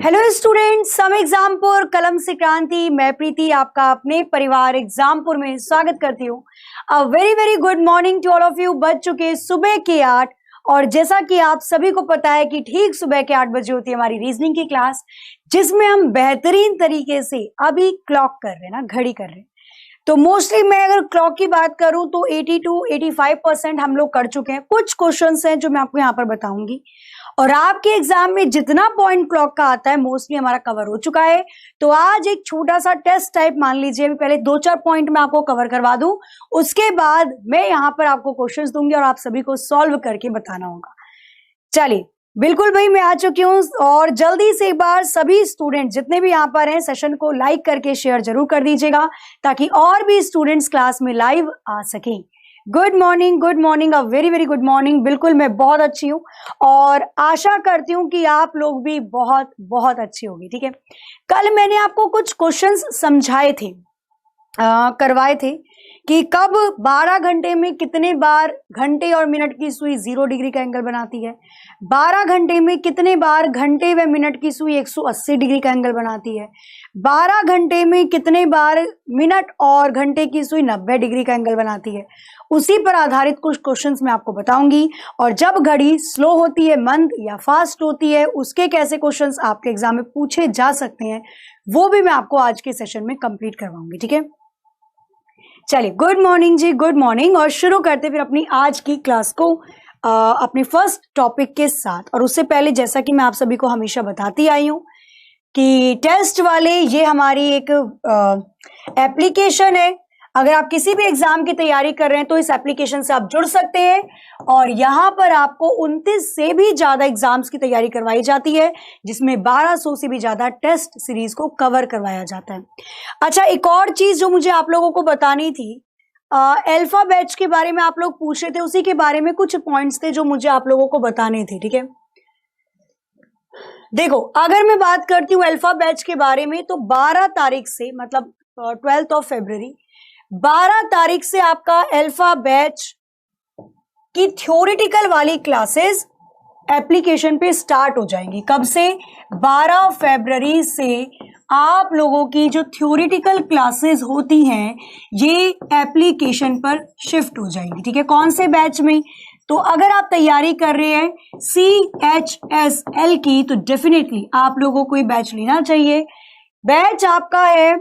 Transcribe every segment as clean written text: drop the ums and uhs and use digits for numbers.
Hello students, सम एग्जामपुर कलम से क्रांति, मैं प्रीति आपका अपने परिवार एग्जामपुर में स्वागत करती हूँ। A very very good morning to all of you. बज चुके सुबह के 8 और जैसा कि आप सभी को पता है कि ठीक सुबह के 8 बजे होती है हमारी रीजनिंग की क्लास, जिसमें हम बेहतरीन तरीके से अभी क्लॉक कर रहे हैं ना, घड़ी कर रहे हैं। तो मोस्टली मैं अगर क्लॉक की बात करूं तो 80 to 85% हम लोग कर चुके हैं। कुछ क्वेश्चंस हैं जो मैं आपको यहाँ पर बताऊंगी और आपके एग्जाम में जितना पॉइंट क्लॉक का आता है मोस्टली हमारा कवर हो चुका है। तो आज एक छोटा सा टेस्ट टाइप मान लीजिए, अभी पहले 2-4 पॉइंट मैं आपको कवर करवा दूं, उसके बाद मैं यहाँ पर आपको क्वेश्चंस दूंगी और आप सभी को सॉल्व करके बताना होगा। चलिए बिल्कुल भाई, मैं आ चुकी हूँ और जल्दी से एक बार सभी स्टूडेंट जितने भी यहाँ पर हैं सेशन को लाइक करके शेयर जरूर कर दीजिएगा ताकि और भी स्टूडेंट्स क्लास में लाइव आ सकें। गुड मॉर्निंग, अ वेरी वेरी गुड मॉर्निंग। बिल्कुल मैं बहुत अच्छी हूँ और आशा करती हूँ कि आप लोग भी बहुत बहुत अच्छी होगी। ठीक है, कल मैंने आपको कुछ क्वेश्चंस समझाए थे, करवाए थे कि कब 12 घंटे में कितने बार घंटे और मिनट की सुई 0 डिग्री का एंगल बनाती है, 12 घंटे में कितने बार घंटे व मिनट की सुई 180 डिग्री का एंगल बनाती है, 12 घंटे में कितने बार मिनट और घंटे की सुई 90 डिग्री का एंगल बनाती है। उसी पर आधारित कुछ क्वेश्चंस मैं आपको बताऊंगी और जब घड़ी स्लो होती है, मंद या फास्ट होती है, उसके कैसे क्वेश्चंस आपके एग्जाम में पूछे जा सकते हैं वो भी मैं आपको आज के सेशन में कंप्लीट करवाऊंगी। ठीक है, चलिए गुड मॉर्निंग जी, गुड मॉर्निंग। और शुरू करते फिर अपनी आज की क्लास को अपने फर्स्ट टॉपिक के साथ। और उससे पहले जैसा कि मैं आप सभी को हमेशा बताती आई हूं कि टेस्ट वाले ये हमारी एक एप्लीकेशन है। अगर आप किसी भी एग्जाम की तैयारी कर रहे हैं तो इस एप्लीकेशन से आप जुड़ सकते हैं और यहाँ पर आपको 29 से भी ज्यादा एग्जाम्स की तैयारी करवाई जाती है, जिसमें 1200 से भी ज्यादा टेस्ट सीरीज को कवर करवाया जाता है। अच्छा, एक और चीज जो मुझे आप लोगों को बतानी थी, अल्फा बैच के बारे में आप लोग पूछ रहे थे, उसी के बारे में कुछ पॉइंट्स थे जो मुझे आप लोगों को बताने थे। ठीक है, देखो अगर मैं बात करती हूँ अल्फा बैच के बारे में तो 12 तारीख से, मतलब 12 फरवरी 12 तारीख से आपका अल्फा बैच की थ्योरेटिकल वाली क्लासेस एप्लीकेशन पे स्टार्ट हो जाएंगी। कब से? 12 फरवरी से आप लोगों की जो थ्योरेटिकल क्लासेस होती हैं ये एप्लीकेशन पर शिफ्ट हो जाएंगी। ठीक है, कौन से बैच में? तो अगर आप तैयारी कर रहे हैं CHSL की तो डेफिनेटली आप लोगों को ये बैच लेना चाहिए। बैच आपका है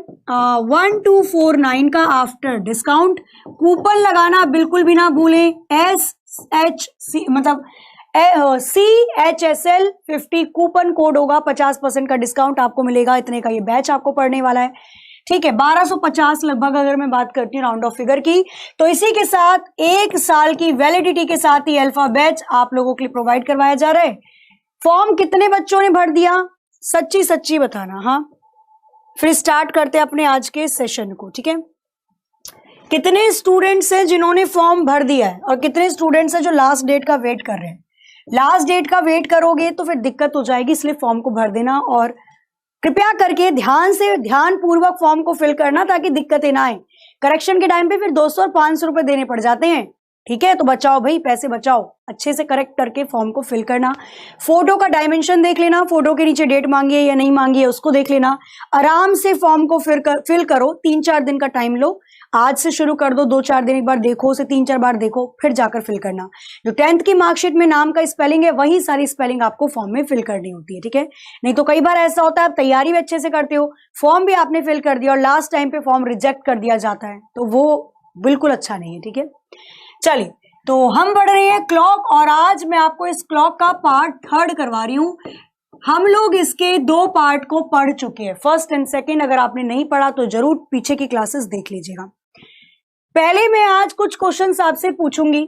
1249 का आफ्टर डिस्काउंट। कूपन लगाना बिल्कुल भी ना भूलें, SHC मतलब CHSL 50 कूपन कोड होगा, 50% का डिस्काउंट आपको मिलेगा। इतने का ये बैच आपको पड़ने वाला है। ठीक है, 1250 लगभग अगर मैं बात करती हूँ राउंड ऑफ फिगर की, तो इसी के साथ 1 साल की वैलिडिटी के साथ ही अल्फा बैच आप लोगों के लिए प्रोवाइड करवाया जा रहा है। फॉर्म कितने बच्चों ने भर दिया? सच्ची सच्ची बताना। हाँ, फिर स्टार्ट करते हैं अपने आज के सेशन को। ठीक है, कितने स्टूडेंट्स हैं जिन्होंने फॉर्म भर दिया है और कितने स्टूडेंट्स हैं जो लास्ट डेट का वेट कर रहे हैं? लास्ट डेट का वेट करोगे तो फिर दिक्कत हो जाएगी, इसलिए फॉर्म को भर देना और कृपया करके ध्यान पूर्वक फॉर्म को फिल करना ताकि दिक्कतें ना आए। करेक्शन के टाइम पे फिर 200 और 500 रुपए देने पड़ जाते हैं। ठीक है, तो बचाओ भाई, पैसे बचाओ, अच्छे से करेक्ट करके फॉर्म को फिल करना। फोटो का डायमेंशन देख लेना, फोटो के नीचे डेट मांगी है या नहीं मांगी है उसको देख लेना। आराम से फॉर्म को फिल करो, 3-4 दिन का टाइम लो, आज से शुरू कर दो, 2-4 दिन एक बार देखो, उसे 3-4 बार देखो, फिर जाकर फिल करना। जो 10th की मार्कशीट में नाम का स्पेलिंग है वही सारी स्पेलिंग आपको फॉर्म में फिल करनी होती है। ठीक है, नहीं तो कई बार ऐसा होता है आप तैयारी भी अच्छे से करते हो, फॉर्म भी आपने फिल कर दिया और लास्ट टाइम पे फॉर्म रिजेक्ट कर दिया जाता है, तो वो बिल्कुल अच्छा नहीं है। ठीक है, चलिए तो हम पढ़ रहे हैं क्लॉक और आज मैं आपको इस क्लॉक का पार्ट 3 करवा रही हूं। हम लोग इसके 2 पार्ट को पढ़ चुके हैं, फर्स्ट एंड सेकंड। अगर आपने नहीं पढ़ा तो जरूर पीछे की क्लासेस देख लीजिएगा। पहले मैं आज कुछ क्वेश्चंस आपसे पूछूंगी,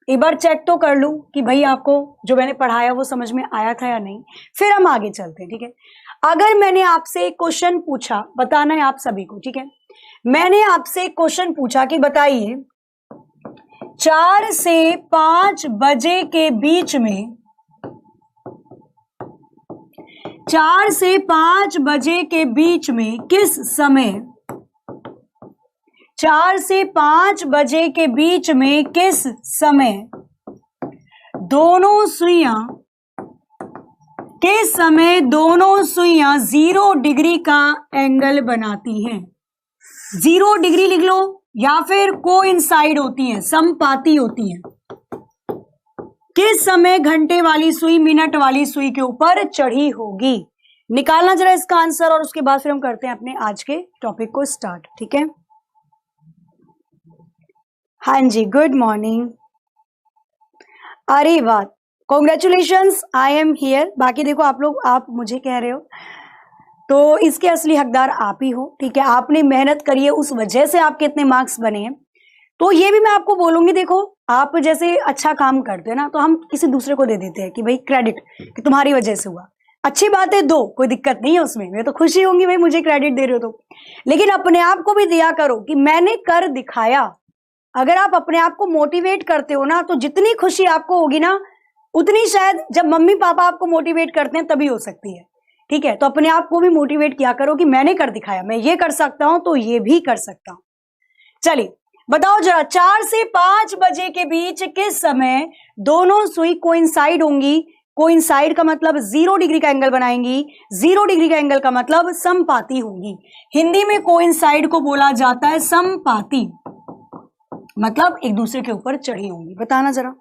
एक बार चेक तो कर लूं कि भाई आपको जो मैंने पढ़ाया वो समझ में आया था या नहीं, फिर हम आगे चलते हैं। ठीक है, अगर मैंने आपसे एक क्वेश्चन पूछा, बताना है आप सभी को। ठीक है, मैंने आपसे एक क्वेश्चन पूछा कि बताइए 4 से 5 बजे के बीच में, 4 से 5 बजे के बीच में किस समय, 4 से 5 बजे के बीच में किस समय दोनों सुइयां के समय दोनों सुइयां 0 डिग्री का एंगल बनाती हैं। 0 डिग्री लिख लो, या फिर कोइंसाइड होती हैं, समपाती होती हैं। किस समय घंटे वाली सुई मिनट वाली सुई के ऊपर चढ़ी होगी? निकालना जरा इसका आंसर, और उसके बाद फिर हम करते हैं अपने आज के टॉपिक को स्टार्ट। ठीक है, हाँ जी, गुड मॉर्निंग। अरे वाह, कॉन्ग्रेचुलेशंस, आई एम हियर। बाकी देखो आप लोग, आप मुझे कह रहे हो तो इसके असली हकदार आप ही हो। ठीक है, आपने मेहनत करी है, उस वजह से आपके इतने मार्क्स बने हैं। तो ये भी मैं आपको बोलूंगी, देखो आप जैसे अच्छा काम करते हो ना, तो हम किसी दूसरे को दे देते हैं कि भाई क्रेडिट, कि तुम्हारी वजह से हुआ। अच्छी बात है, दो, कोई दिक्कत नहीं है उसमें, मैं तो खुशी होंगी भाई मुझे क्रेडिट दे रहे हो तो। लेकिन अपने आप को भी दिया करो कि मैंने कर दिखाया। अगर आप अपने आप को मोटिवेट करते हो ना, तो जितनी खुशी आपको होगी ना, उतनी शायद जब मम्मी पापा आपको मोटिवेट करते हैं तभी हो सकती है। ठीक है, तो अपने आप को भी मोटिवेट किया करो कि मैंने कर दिखाया, मैं ये कर सकता हूं तो ये भी कर सकता हूं। चलिए बताओ जरा, 4 से 5 बजे के बीच किस समय दोनों सुई कोइंसाइड होंगी? कोइंसाइड का मतलब 0 डिग्री का एंगल बनाएंगी। 0 डिग्री का एंगल का मतलब समपाती होंगी। हिंदी में कोइंसाइड को बोला जाता है समपाती, मतलब एक दूसरे के ऊपर चढ़ी होंगी। बताना जरा।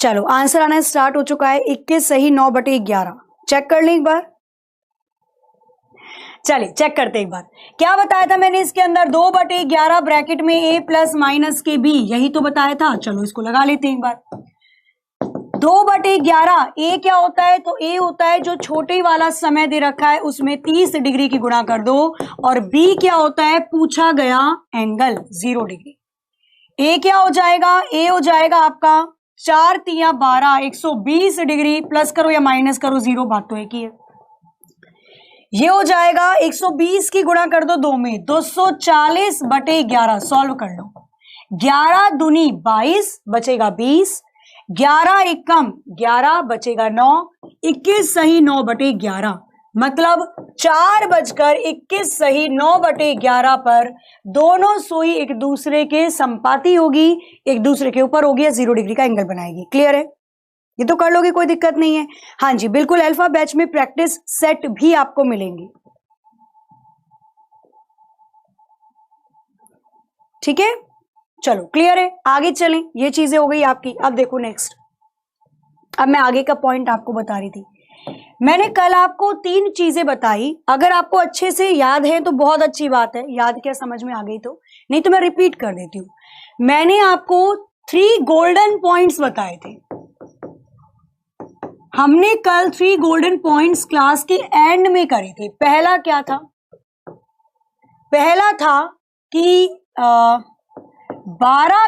चलो आंसर आना स्टार्ट हो चुका है। 21 सही, 9/11। चेक कर लें एक बार। चलिए चेक करते एक बार। क्या बताया था मैंने इसके अंदर? 2/11 ब्रैकेट में a प्लस माइनस के b, यही तो बताया था। चलो इसको लगा लेते हैं एक बार। 2/11 a क्या होता है? तो a होता है जो छोटे वाला समय दे रखा है उसमें 30 डिग्री की गुणा कर दो, और b क्या होता है? पूछा गया एंगल 0 डिग्री। a क्या हो जाएगा? a हो जाएगा आपका 4 तिया 12, 120 डिग्री। प्लस करो या माइनस करो, 0, बात तो एक ही है। ये हो जाएगा 120 की गुणा कर दो 2 में, 240/11। सॉल्व कर लो। 11 दूनी 22, बचेगा 20। 11 एकम 11, बचेगा 9। 21 सही, 9/11। मतलब 4:21 सही, 9/11 पर दोनों सुई एक दूसरे के संपाती होगी, एक दूसरे के ऊपर होगी, या 0 डिग्री का एंगल बनाएगी। क्लियर है? ये तो कर लोगे, कोई दिक्कत नहीं है। हाँ जी बिल्कुल, अल्फा बैच में प्रैक्टिस सेट भी आपको मिलेंगे। ठीक है, चलो क्लियर है, आगे चलें। ये चीजें हो गई आपकी। अब देखो नेक्स्ट, अब मैं आगे का पॉइंट आपको बता रही थी। मैंने कल आपको 3 चीजें बताई। अगर आपको अच्छे से याद है तो बहुत अच्छी बात है, याद क्या समझ में आ गई तो, नहीं तो मैं रिपीट कर देती हूं। मैंने आपको 3 गोल्डन पॉइंट्स बताए थे। हमने कल 3 गोल्डन पॉइंट्स क्लास के एंड में करे थे। पहला क्या था? पहला था कि 12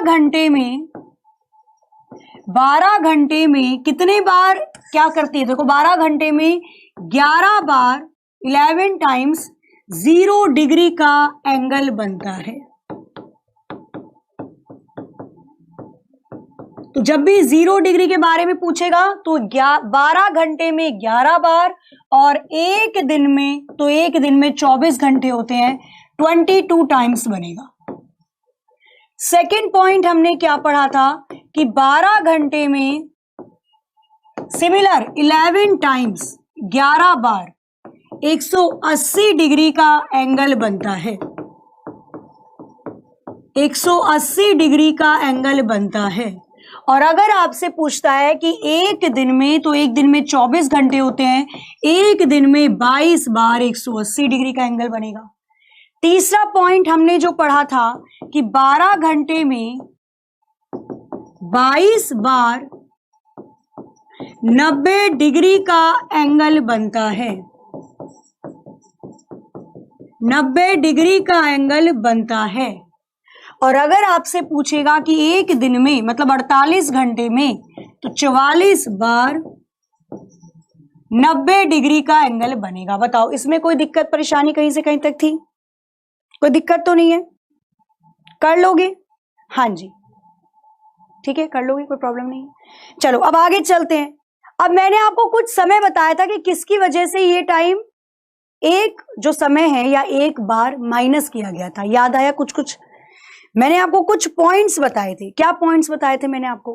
घंटे में कितने बार क्या करती है? देखो 12 घंटे में 11 बार 11 टाइम्स 0 डिग्री का एंगल बनता है। तो जब भी 0 डिग्री के बारे में पूछेगा तो 12 घंटे में 11 बार, और एक दिन में, तो एक दिन में 24 घंटे होते हैं, 22 टाइम्स बनेगा। सेकेंड पॉइंट हमने क्या पढ़ा था कि 12 घंटे में सिमिलर 11 टाइम्स 11 बार 180 डिग्री का एंगल बनता है। 180 डिग्री का एंगल बनता है। और अगर आपसे पूछता है कि एक दिन में, तो एक दिन में 24 घंटे होते हैं, एक दिन में 22 बार 180 डिग्री का एंगल बनेगा। तीसरा पॉइंट हमने जो पढ़ा था कि 12 घंटे में 22 बार 90 डिग्री का एंगल बनता है। 90 डिग्री का एंगल बनता है। और अगर आपसे पूछेगा कि एक दिन में, मतलब 48 घंटे में, तो 44 बार 90 डिग्री का एंगल बनेगा। बताओ इसमें कोई दिक्कत परेशानी कहीं से कहीं तक थी? कोई दिक्कत तो नहीं है? कर लोगे? हाँ जी ठीक है, कर लोगे, कोई प्रॉब्लम नहीं है। चलो अब आगे चलते हैं। अब मैंने आपको कुछ समय बताया था कि किसकी वजह से ये टाइम, एक जो समय है या एक बार माइनस किया गया था। याद आया कुछ कुछ? मैंने आपको कुछ पॉइंट्स बताए थे। क्या पॉइंट्स बताए थे मैंने आपको?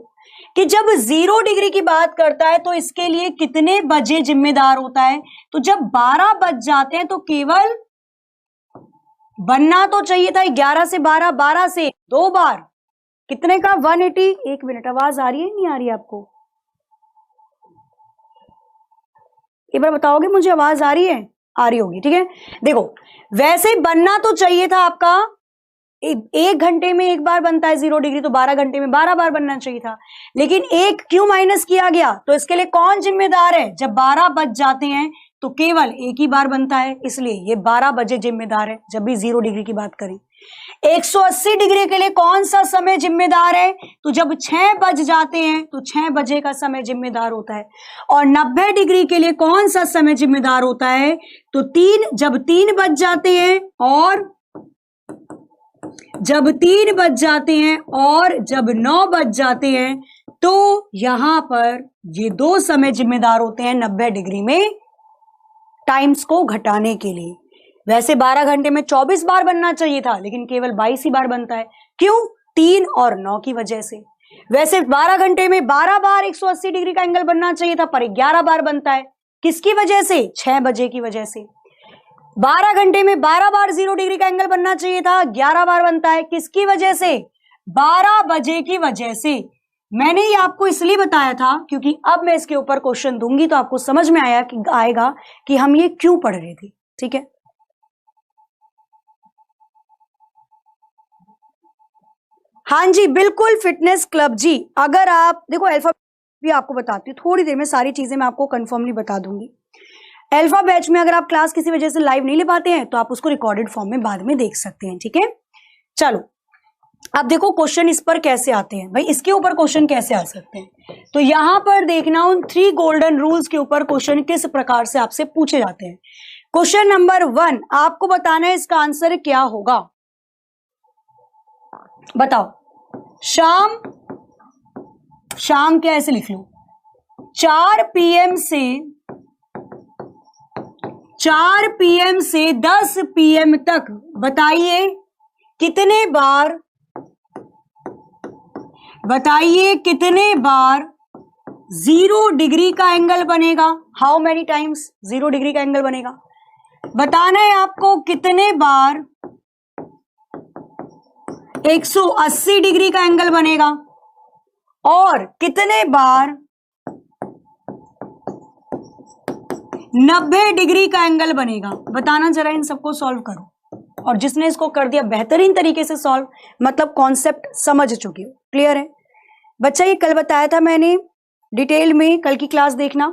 कि जब 0 डिग्री की बात करता है तो इसके लिए कितने बजे जिम्मेदार होता है? तो जब 12 बज जाते हैं तो केवल बनना तो चाहिए था 11 से 12, 12 से 2 बार, कितने का? 180। एक मिनट, आवाज आ रही है नहीं आ रही है आपको? एक बार बताओगे मुझे, आवाज आ रही है? आ रही होगी, ठीक है। देखो, वैसे बनना तो चाहिए था आपका 1 घंटे में 1 बार बनता है 0 डिग्री, तो 12 घंटे में 12 बार बनना चाहिए था, लेकिन 1 क्यों माइनस किया गया? तो इसके लिए कौन जिम्मेदार है? जब 12 बज जाते हैं तो केवल 1 ही बार बनता है, इसलिए ये 12 बजे जिम्मेदार है जब भी 0 डिग्री की बात करें। 180 डिग्री के लिए कौन सा समय जिम्मेदार है? तो जब 6 बज जाते हैं तो 6 बजे का समय जिम्मेदार होता है। और 90 डिग्री के लिए कौन सा समय जिम्मेदार होता है? तो जब 3 बज जाते हैं और जब 3 बज जाते हैं और जब 9 बज जाते हैं, तो यहां पर ये 2 समय जिम्मेदार होते हैं 90 डिग्री में टाइम्स को घटाने के लिए। वैसे 12 घंटे में 24 बार बनना चाहिए था, लेकिन केवल 22 ही बार बनता है। क्यों? 3 और 9 की वजह से। वैसे 12 घंटे में 12 बार 180 डिग्री का एंगल बनना चाहिए था, पर 11 बार बनता है। किसकी वजह से? 6 बजे की वजह से। 12 घंटे में 12 बार 0 डिग्री का एंगल बनना चाहिए था, 11 बार बनता है। किसकी वजह से? 12 बजे की वजह से। मैंने ये आपको इसलिए बताया था क्योंकि अब मैं इसके ऊपर क्वेश्चन दूंगी तो आपको समझ में आएगा कि हम ये क्यों पढ़ रहे थे, ठीक है। हाँ जी, बिल्कुल, फिटनेस क्लब जी। अगर आप देखो, अल्फा भी आपको बताती हूँ थोड़ी देर में, सारी चीजें मैं आपको कंफर्मली बता दूंगी। अल्फा बैच में अगर आप क्लास किसी वजह से लाइव नहीं ले पाते हैं तो आप उसको रिकॉर्डेड फॉर्म में बाद में देख सकते हैं, ठीक है। चलो, अब देखो क्वेश्चन इस पर कैसे आते हैं भाई, इसके ऊपर क्वेश्चन कैसे आ सकते हैं। तो यहां पर देखना, उन 3 गोल्डन रूल्स के ऊपर क्वेश्चन किस प्रकार से आपसे पूछे जाते हैं। क्वेश्चन नंबर 1 आपको बताना है इसका आंसर क्या होगा। बताओ। शाम क्या, ऐसे लिख लो, 4 PM से 10 PM तक बताइए कितने बार 0 डिग्री का एंगल बनेगा। हाउ मेनी टाइम्स 0 डिग्री का एंगल बनेगा? बताना है आपको कितने बार 180 डिग्री का एंगल बनेगा और कितने बार 90 डिग्री का एंगल बनेगा। बताना जरा, इन सबको सॉल्व करो। और जिसने इसको कर दिया बेहतरीन तरीके से सॉल्व, मतलब कॉन्सेप्ट समझ चुके हो, क्लियर है बच्चा। ये कल बताया था मैंने डिटेल में, कल की क्लास देखना,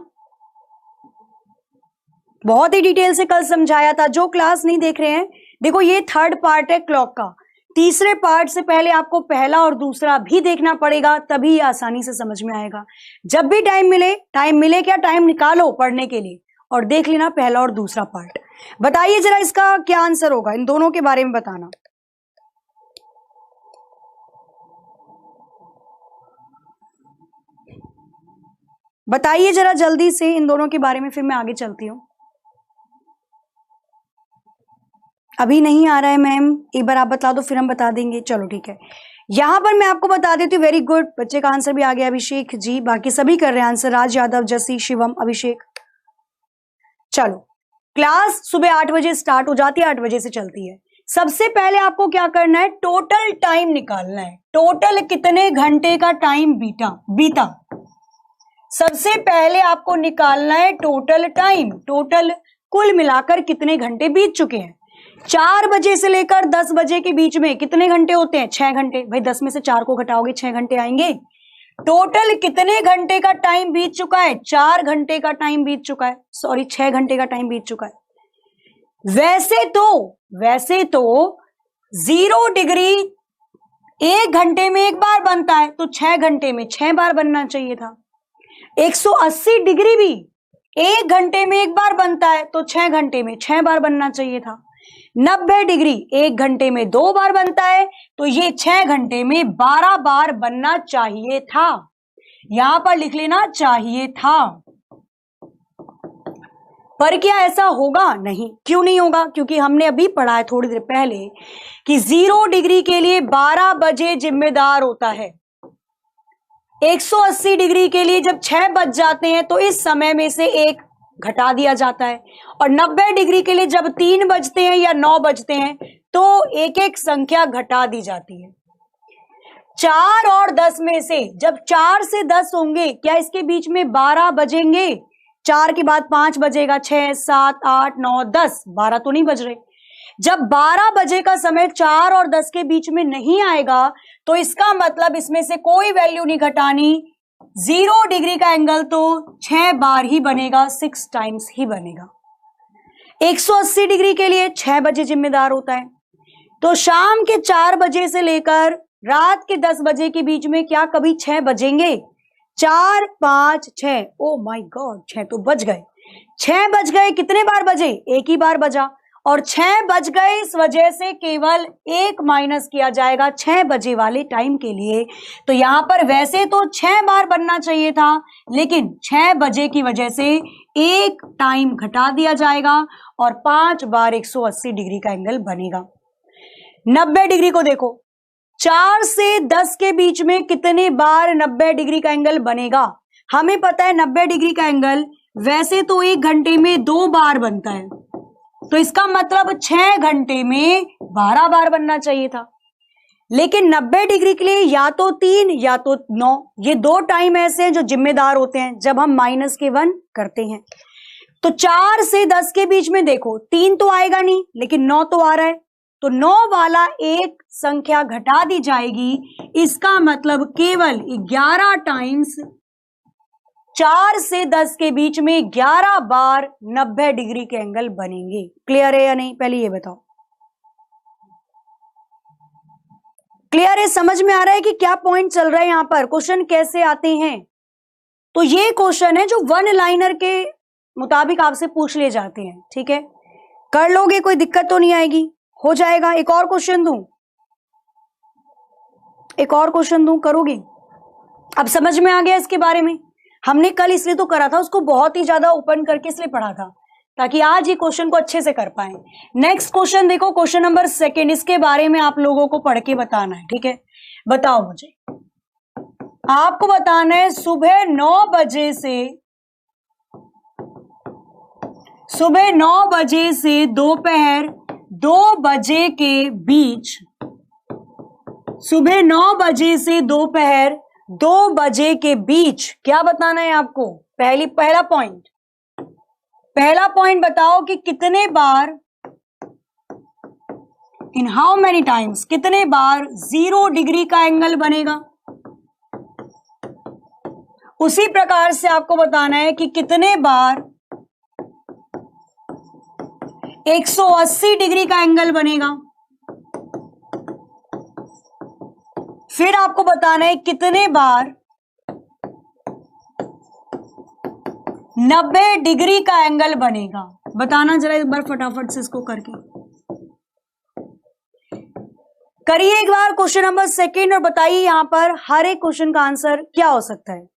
बहुत ही डिटेल से कल समझाया था। जो क्लास नहीं देख रहे हैं, देखो ये 3rd पार्ट है क्लॉक का। तीसरे पार्ट से पहले आपको पहला और दूसरा भी देखना पड़ेगा, तभी ये आसानी से समझ में आएगा। जब भी टाइम मिले क्या, टाइम निकालो पढ़ने के लिए और देख लेना पहला और दूसरा पार्ट। बताइए जरा इसका क्या आंसर होगा, इन दोनों के बारे में बताना। बताइए जरा जल्दी से इन दोनों के बारे में, फिर मैं आगे चलती हूं। अभी नहीं आ रहा है मैम, एक बार आप बता दो फिर हम बता देंगे। चलो ठीक है, यहां पर मैं आपको बता देती हूँ। वेरी गुड, बच्चे का आंसर भी आ गया, अभिषेक जी। बाकी सभी कर रहे हैं आंसर, राज यादव, जसी, शिवम, अभिषेक। चलो, क्लास सुबह 8 बजे स्टार्ट हो जाती है, 8 बजे से चलती है। सबसे पहले आपको क्या करना है, टोटल टाइम निकालना है। टोटल कितने घंटे का टाइम बीता। सबसे पहले आपको निकालना है टोटल टाइम, टोटल कुल मिलाकर कितने घंटे बीत चुके हैं। 4 बजे से लेकर 10 बजे के बीच में कितने घंटे होते हैं? 6 घंटे। भाई 10 में से 4 को घटाओगे 6 घंटे आएंगे। टोटल कितने घंटे का टाइम बीत चुका है? 4 घंटे का टाइम बीत चुका है, सॉरी 6 घंटे का टाइम बीत चुका है। वैसे तो 0 डिग्री 1 घंटे में 1 बार बनता है, तो 6 घंटे में 6 बार बनना चाहिए था। 180 डिग्री भी 1 घंटे में 1 बार बनता है, तो 6 घंटे में 6 बार बनना चाहिए था। 90 डिग्री 1 घंटे में 2 बार बनता है, तो ये 6 घंटे में 12 बार बनना चाहिए था। यहां पर लिख लेना चाहिए था। पर क्या ऐसा होगा? नहीं। क्यों नहीं होगा? क्योंकि हमने अभी पढ़ा है थोड़ी देर पहले कि 0 डिग्री के लिए 12 बजे जिम्मेदार होता है। 180 डिग्री के लिए जब 6 बज जाते हैं तो इस समय में से 1 घटा दिया जाता है, और 90 डिग्री के लिए जब 3 बजते हैं या 9 बजते हैं तो एक एक संख्या घटा दी जाती है। 4 और 10 में से जब 4 से 10 होंगे, क्या इसके बीच में 12 बजेंगे? 4 के बाद 5 बजेगा, 6, 7, 8, 9, 10, 12 तो नहीं बज रहे। जब 12 बजे का समय 4 और 10 के बीच में नहीं आएगा तो इसका मतलब इसमें से कोई वैल्यू नहीं घटानी। 0 डिग्री का एंगल तो 6 बार ही बनेगा, 6 टाइम्स ही बनेगा। 180 डिग्री के लिए 6 बजे जिम्मेदार होता है। तो शाम के 4 बजे से लेकर रात के 10 बजे के बीच में क्या कभी 6 बजेंगे? 4, 5, 6, ओ माय गॉड, 6 तो बज गए। 6 बज गए, कितने बार बजे? एक ही बार बजा, और 6 बज गए इस वजह से केवल 1 माइनस किया जाएगा 6 बजे वाले टाइम के लिए। तो यहां पर वैसे तो 6 बार बनना चाहिए था, लेकिन 6 बजे की वजह से 1 टाइम घटा दिया जाएगा और 5 बार 180 डिग्री का एंगल बनेगा। 90 डिग्री को देखो, 4 से 10 के बीच में कितने बार 90 डिग्री का एंगल बनेगा? हमें पता है 90 डिग्री का एंगल वैसे तो 1 घंटे में 2 बार बनता है, तो इसका मतलब 6 घंटे में 12 बार बनना चाहिए था। लेकिन 90 डिग्री के लिए या तो 3 या तो 9, ये 2 टाइम ऐसे हैं जो जिम्मेदार होते हैं जब हम -1 करते हैं। तो 4 से 10 के बीच में देखो, 3 तो आएगा नहीं, लेकिन 9 तो आ रहा है, तो 9 वाला 1 संख्या घटा दी जाएगी। इसका मतलब केवल 11 टाइम्स 4 से 10 के बीच में 11 बार 90 डिग्री के एंगल बनेंगे। क्लियर है या नहीं? पहले ये बताओ, क्लियर है? समझ में आ रहा है कि क्या पॉइंट चल रहा है यहां पर, क्वेश्चन कैसे आते हैं? तो ये क्वेश्चन है जो 1 लाइनर के मुताबिक आपसे पूछ लिए जाते हैं। ठीक है, कर लोगे, कोई दिक्कत तो नहीं आएगी, हो जाएगा। एक और क्वेश्चन दूं, एक और क्वेश्चन दूं, करोगे? अब समझ में आ गया इसके बारे में? हमने कल इसलिए तो करा था, उसको बहुत ही ज्यादा ओपन करके इसलिए पढ़ा था ताकि आज ये क्वेश्चन को अच्छे से कर पाए। नेक्स्ट क्वेश्चन देखो, क्वेश्चन नंबर 2, इसके बारे में आप लोगों को पढ़ के बताना है। ठीक है, बताओ मुझे, आपको बताना है सुबह 9 बजे से दोपहर 2 बजे के बीच, सुबह 9 बजे से दोपहर 2 बजे के बीच क्या बताना है आपको? पहला पॉइंट बताओ कि कितने बार, इन हाउ मेनी टाइम्स, कितने बार 0 डिग्री का एंगल बनेगा। उसी प्रकार से आपको बताना है कि कितने बार 180 डिग्री का एंगल बनेगा। फिर आपको बताना है कितने बार 90 डिग्री का एंगल बनेगा। बताना जरा एक बार फटाफट से इसको करके करिए एक बार क्वेश्चन नंबर 2 और बताइए यहां पर हर एक क्वेश्चन का आंसर क्या हो सकता है।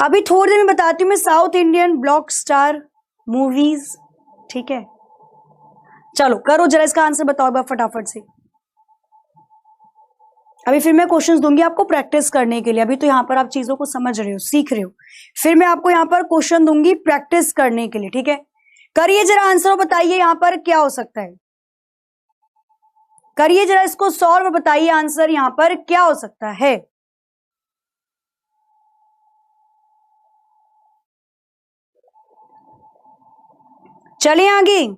अभी थोड़ी देर में बताती हूं मैं south Indian block star movies. ठीक है, चलो करो जरा इसका आंसर बताओ एक बार फटाफट से। अभी फिर मैं क्वेश्चंस दूंगी आपको प्रैक्टिस करने के लिए। अभी तो यहाँ पर आप चीजों को समझ रहे हो, सीख रहे हो, फिर मैं आपको यहाँ पर क्वेश्चन दूंगी प्रैक्टिस करने के लिए। ठीक है, करिए जरा आंसर और बताइए यहाँ पर क्या हो सकता है। करिए जरा इसको सॉल्व और बताइए आंसर यहाँ पर क्या हो सकता है। चलिए आगे,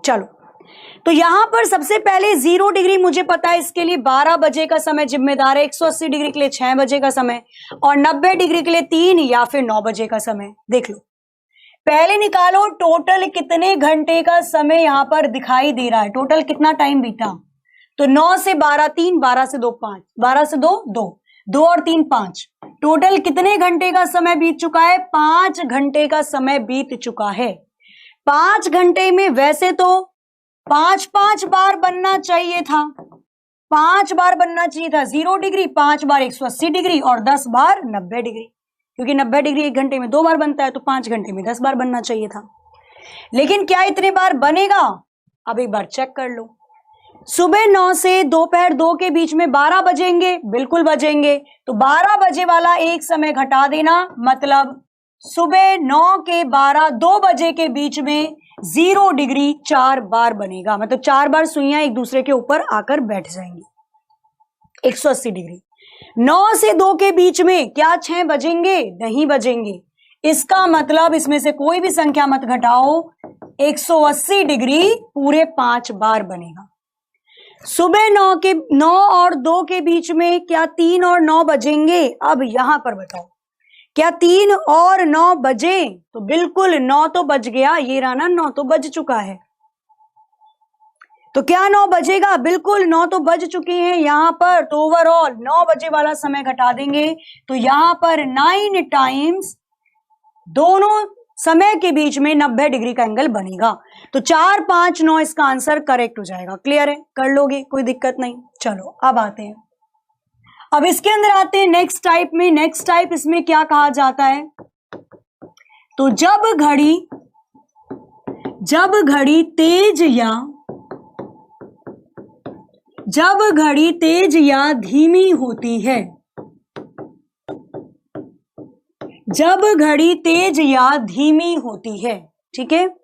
चलो तो यहां पर सबसे पहले 0 डिग्री मुझे पता है, इसके लिए 12 बजे का समय जिम्मेदार है, 180 डिग्री के लिए 6 बजे का समय, और 90 डिग्री के लिए 3 या फिर 9 बजे का समय। देख लो, पहले निकालो टोटल कितने घंटे का समय यहां पर दिखाई दे रहा है, टोटल कितना टाइम बीता। तो 9 से 12 3, 12 से 2 5, 12 से 2 2, 2 और 3 5, टोटल कितने घंटे का समय बीत चुका है? 5 घंटे का समय बीत चुका है। 5 घंटे में वैसे तो 5-5 बार बनना चाहिए था, 5 बार बनना चाहिए था 0 डिग्री, 5 बार 180 डिग्री और 10 बार 90 डिग्री, क्योंकि 90 डिग्री 1 घंटे में 2 बार बनता है, तो 5 घंटे में 10 बार बनना चाहिए था। लेकिन क्या इतने बार बनेगा? अब एक बार चेक कर लो। सुबह 9 से दोपहर 2 के बीच में 12 बजेंगे, बिल्कुल बजेंगे। तो 12 बजे वाला एक समय घटा देना, मतलब सुबह 9 के 12 2 बजे के बीच में 0 डिग्री 4 बार बनेगा, मतलब 4 बार सुइयां एक दूसरे के ऊपर आकर बैठ जाएंगी 180 डिग्री। 9 से 2 के बीच में क्या 6 बजेंगे? नहीं बजेंगे। इसका मतलब इसमें से कोई भी संख्या मत घटाओ, 180 डिग्री पूरे 5 बार बनेगा। सुबह 9 और 2 के बीच में क्या 3 और 9 बजेंगे? अब यहां पर बताओ, क्या 3 और 9 बजे? तो बिल्कुल 9 तो बज गया, ये रहा ना 9 तो बज चुका है। तो क्या 9 बजेगा? बिल्कुल 9 तो बज चुके हैं यहां पर। तो ओवरऑल 9 बजे वाला समय घटा देंगे तो यहां पर 9 टाइम्स दोनों समय के बीच में 90 डिग्री का एंगल बनेगा। तो 4, 5, 9 इसका आंसर करेक्ट हो जाएगा। क्लियर है? कर लोगे, कोई दिक्कत नहीं। चलो अब आते हैं, अब इसके अंदर आते हैं नेक्स्ट टाइप में। नेक्स्ट टाइप इसमें क्या कहा जाता है? तो जब घड़ी तेज या धीमी होती है, जब घड़ी तेज या धीमी होती है, ठीक है,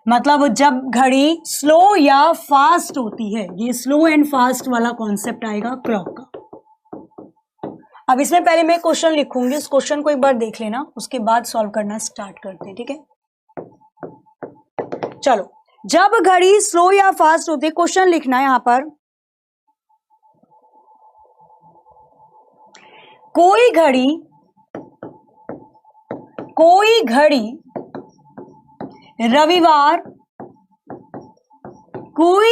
मतलब जब घड़ी स्लो या फास्ट होती है, ये स्लो एंड फास्ट वाला कॉन्सेप्ट आएगा क्लॉक का। अब इसमें पहले मैं क्वेश्चन लिखूंगी, उस क्वेश्चन को एक बार देख लेना, उसके बाद सॉल्व करना स्टार्ट करते हैं, ठीक है। चलो, जब घड़ी स्लो या फास्ट होती है, क्वेश्चन लिखना है यहां पर। कोई